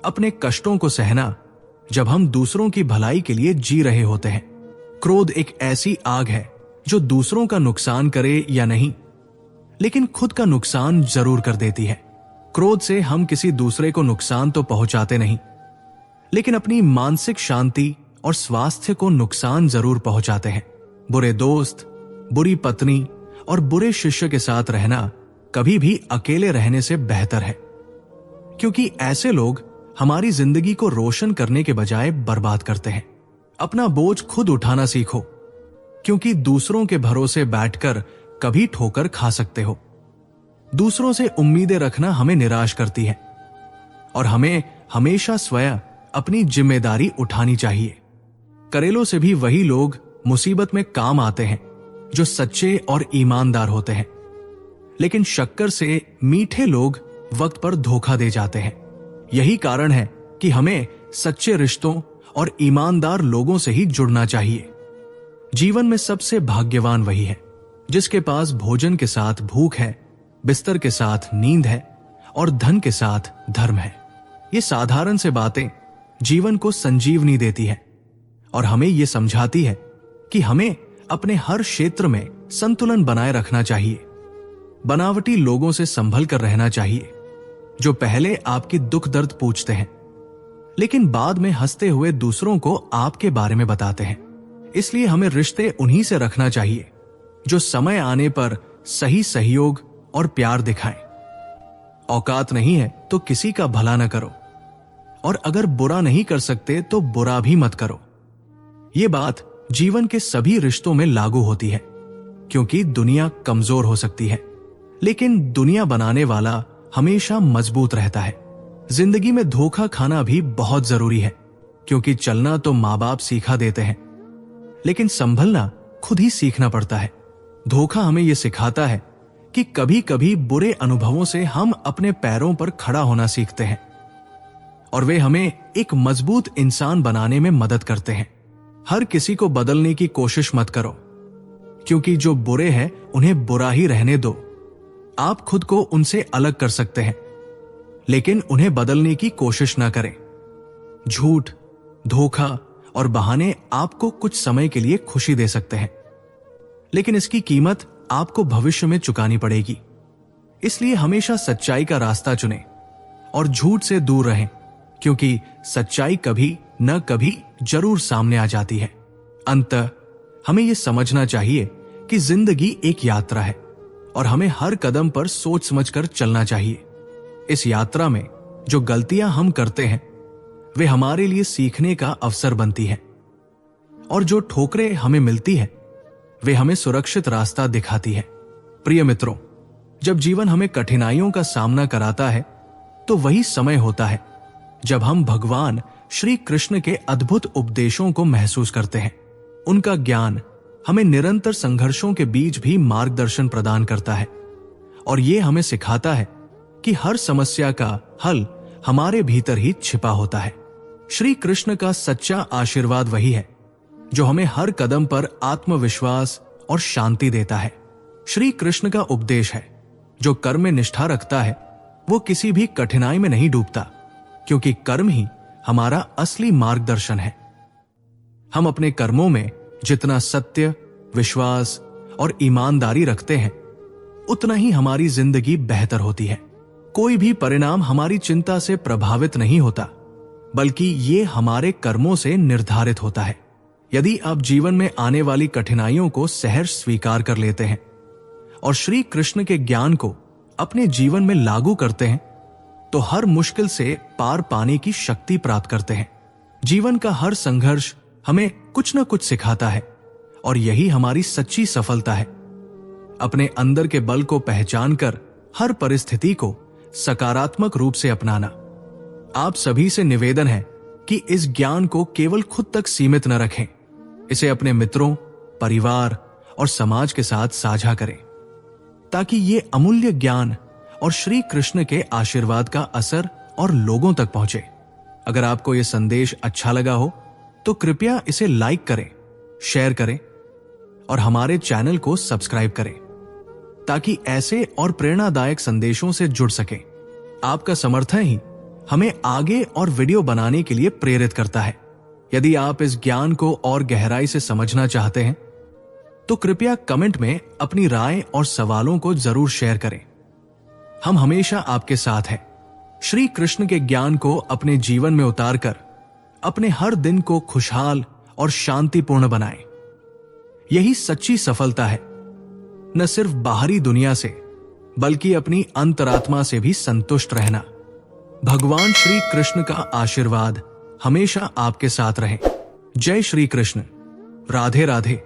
अपने कष्टों को सहना जब हम दूसरों की भलाई के लिए जी रहे होते हैं। क्रोध एक ऐसी आग है जो दूसरों का नुकसान करे या नहीं, लेकिन खुद का नुकसान जरूर कर देती है। क्रोध से हम किसी दूसरे को नुकसान तो पहुंचाते नहीं, लेकिन अपनी मानसिक शांति और स्वास्थ्य को नुकसान जरूर पहुंचाते हैं। बुरे दोस्त, बुरी पत्नी और बुरे शिष्य के साथ रहना कभी भी अकेले रहने से बेहतर है, क्योंकि ऐसे लोग हमारी जिंदगी को रोशन करने के बजाय बर्बाद करते हैं। अपना बोझ खुद उठाना सीखो, क्योंकि दूसरों के भरोसे बैठकर कभी ठोकर खा सकते हो। दूसरों से उम्मीदें रखना हमें निराश करती है, और हमें हमेशा स्वयं अपनी जिम्मेदारी उठानी चाहिए। करेलों से भी वही लोग मुसीबत में काम आते हैं जो सच्चे और ईमानदार होते हैं, लेकिन शक्कर से मीठे लोग वक्त पर धोखा दे जाते हैं। यही कारण है कि हमें सच्चे रिश्तों और ईमानदार लोगों से ही जुड़ना चाहिए। जीवन में सबसे भाग्यवान वही है जिसके पास भोजन के साथ भूख है, बिस्तर के साथ नींद है और धन के साथ धर्म है। ये साधारण से बातें जीवन को संजीवनी देती है और हमें ये समझाती है कि हमें अपने हर क्षेत्र में संतुलन बनाए रखना चाहिए। बनावटी लोगों से संभल कर रहना चाहिए, जो पहले आपकी दुख दर्द पूछते हैं लेकिन बाद में हंसते हुए दूसरों को आपके बारे में बताते हैं। इसलिए हमें रिश्ते उन्हीं से रखना चाहिए जो समय आने पर सही सहयोग और प्यार दिखाएं। औकात नहीं है तो किसी का भला न करो, और अगर बुरा नहीं कर सकते तो बुरा भी मत करो। ये बात जीवन के सभी रिश्तों में लागू होती है, क्योंकि दुनिया कमजोर हो सकती है, लेकिन दुनिया बनाने वाला हमेशा मजबूत रहता है। जिंदगी में धोखा खाना भी बहुत जरूरी है, क्योंकि चलना तो माँ बाप सिखा देते हैं, लेकिन संभलना खुद ही सीखना पड़ता है। धोखा हमें यह सिखाता है कि कभी कभी बुरे अनुभवों से हम अपने पैरों पर खड़ा होना सीखते हैं, और वे हमें एक मजबूत इंसान बनाने में मदद करते हैं। हर किसी को बदलने की कोशिश मत करो, क्योंकि जो बुरे हैं उन्हें बुरा ही रहने दो। आप खुद को उनसे अलग कर सकते हैं, लेकिन उन्हें बदलने की कोशिश ना करें। झूठ, धोखा और बहाने आपको कुछ समय के लिए खुशी दे सकते हैं, लेकिन इसकी कीमत आपको भविष्य में चुकानी पड़ेगी। इसलिए हमेशा सच्चाई का रास्ता चुनें और झूठ से दूर रहें, क्योंकि सच्चाई कभी न कभी जरूर सामने आ जाती है। अंततः हमें यह समझना चाहिए कि जिंदगी एक यात्रा है और हमें हर कदम पर सोच समझकर चलना चाहिए। इस यात्रा में जो गलतियां हम करते हैं वे हमारे लिए सीखने का अवसर बनती हैं, और जो ठोकरें हमें मिलती हैं वे हमें सुरक्षित रास्ता दिखाती है। प्रिय मित्रों, जब जीवन हमें कठिनाइयों का सामना कराता है तो वही समय होता है जब हम भगवान श्री कृष्ण के अद्भुत उपदेशों को महसूस करते हैं। उनका ज्ञान हमें निरंतर संघर्षों के बीच भी मार्गदर्शन प्रदान करता है, और ये हमें सिखाता है कि हर समस्या का हल हमारे भीतर ही छिपा होता है। श्री कृष्ण का सच्चा आशीर्वाद वही है जो हमें हर कदम पर आत्मविश्वास और शांति देता है। श्री कृष्ण का उपदेश है, जो कर्म में निष्ठा रखता है वो किसी भी कठिनाई में नहीं डूबता, क्योंकि कर्म ही हमारा असली मार्गदर्शन है। हम अपने कर्मों में जितना सत्य, विश्वास और ईमानदारी रखते हैं उतना ही हमारी जिंदगी बेहतर होती है। कोई भी परिणाम हमारी चिंता से प्रभावित नहीं होता, बल्कि ये हमारे कर्मों से निर्धारित होता है। यदि आप जीवन में आने वाली कठिनाइयों को सहर्ष स्वीकार कर लेते हैं और श्री कृष्ण के ज्ञान को अपने जीवन में लागू करते हैं तो हर मुश्किल से पार पाने की शक्ति प्राप्त करते हैं। जीवन का हर संघर्ष हमें कुछ न कुछ सिखाता है, और यही हमारी सच्ची सफलता है। अपने अंदर के बल को पहचानकर हर परिस्थिति को सकारात्मक रूप से अपनाना। आप सभी से निवेदन है कि इस ज्ञान को केवल खुद तक सीमित न रखें, इसे अपने मित्रों, परिवार और समाज के साथ साझा करें, ताकि ये अमूल्य ज्ञान और श्री कृष्ण के आशीर्वाद का असर और लोगों तक पहुंचे। अगर आपको यह संदेश अच्छा लगा हो तो कृपया इसे लाइक करें, शेयर करें और हमारे चैनल को सब्सक्राइब करें, ताकि ऐसे और प्रेरणादायक संदेशों से जुड़ सकें। आपका समर्थन ही हमें आगे और वीडियो बनाने के लिए प्रेरित करता है। यदि आप इस ज्ञान को और गहराई से समझना चाहते हैं तो कृपया कमेंट में अपनी राय और सवालों को जरूर शेयर करें। हम हमेशा आपके साथ हैं। श्री कृष्ण के ज्ञान को अपने जीवन में उतारकर अपने हर दिन को खुशहाल और शांतिपूर्ण बनाएं। यही सच्ची सफलता है, न सिर्फ बाहरी दुनिया से बल्कि अपनी अंतरात्मा से भी संतुष्ट रहना। भगवान श्री कृष्ण का आशीर्वाद हमेशा आपके साथ रहे। जय श्री कृष्ण। राधे राधे।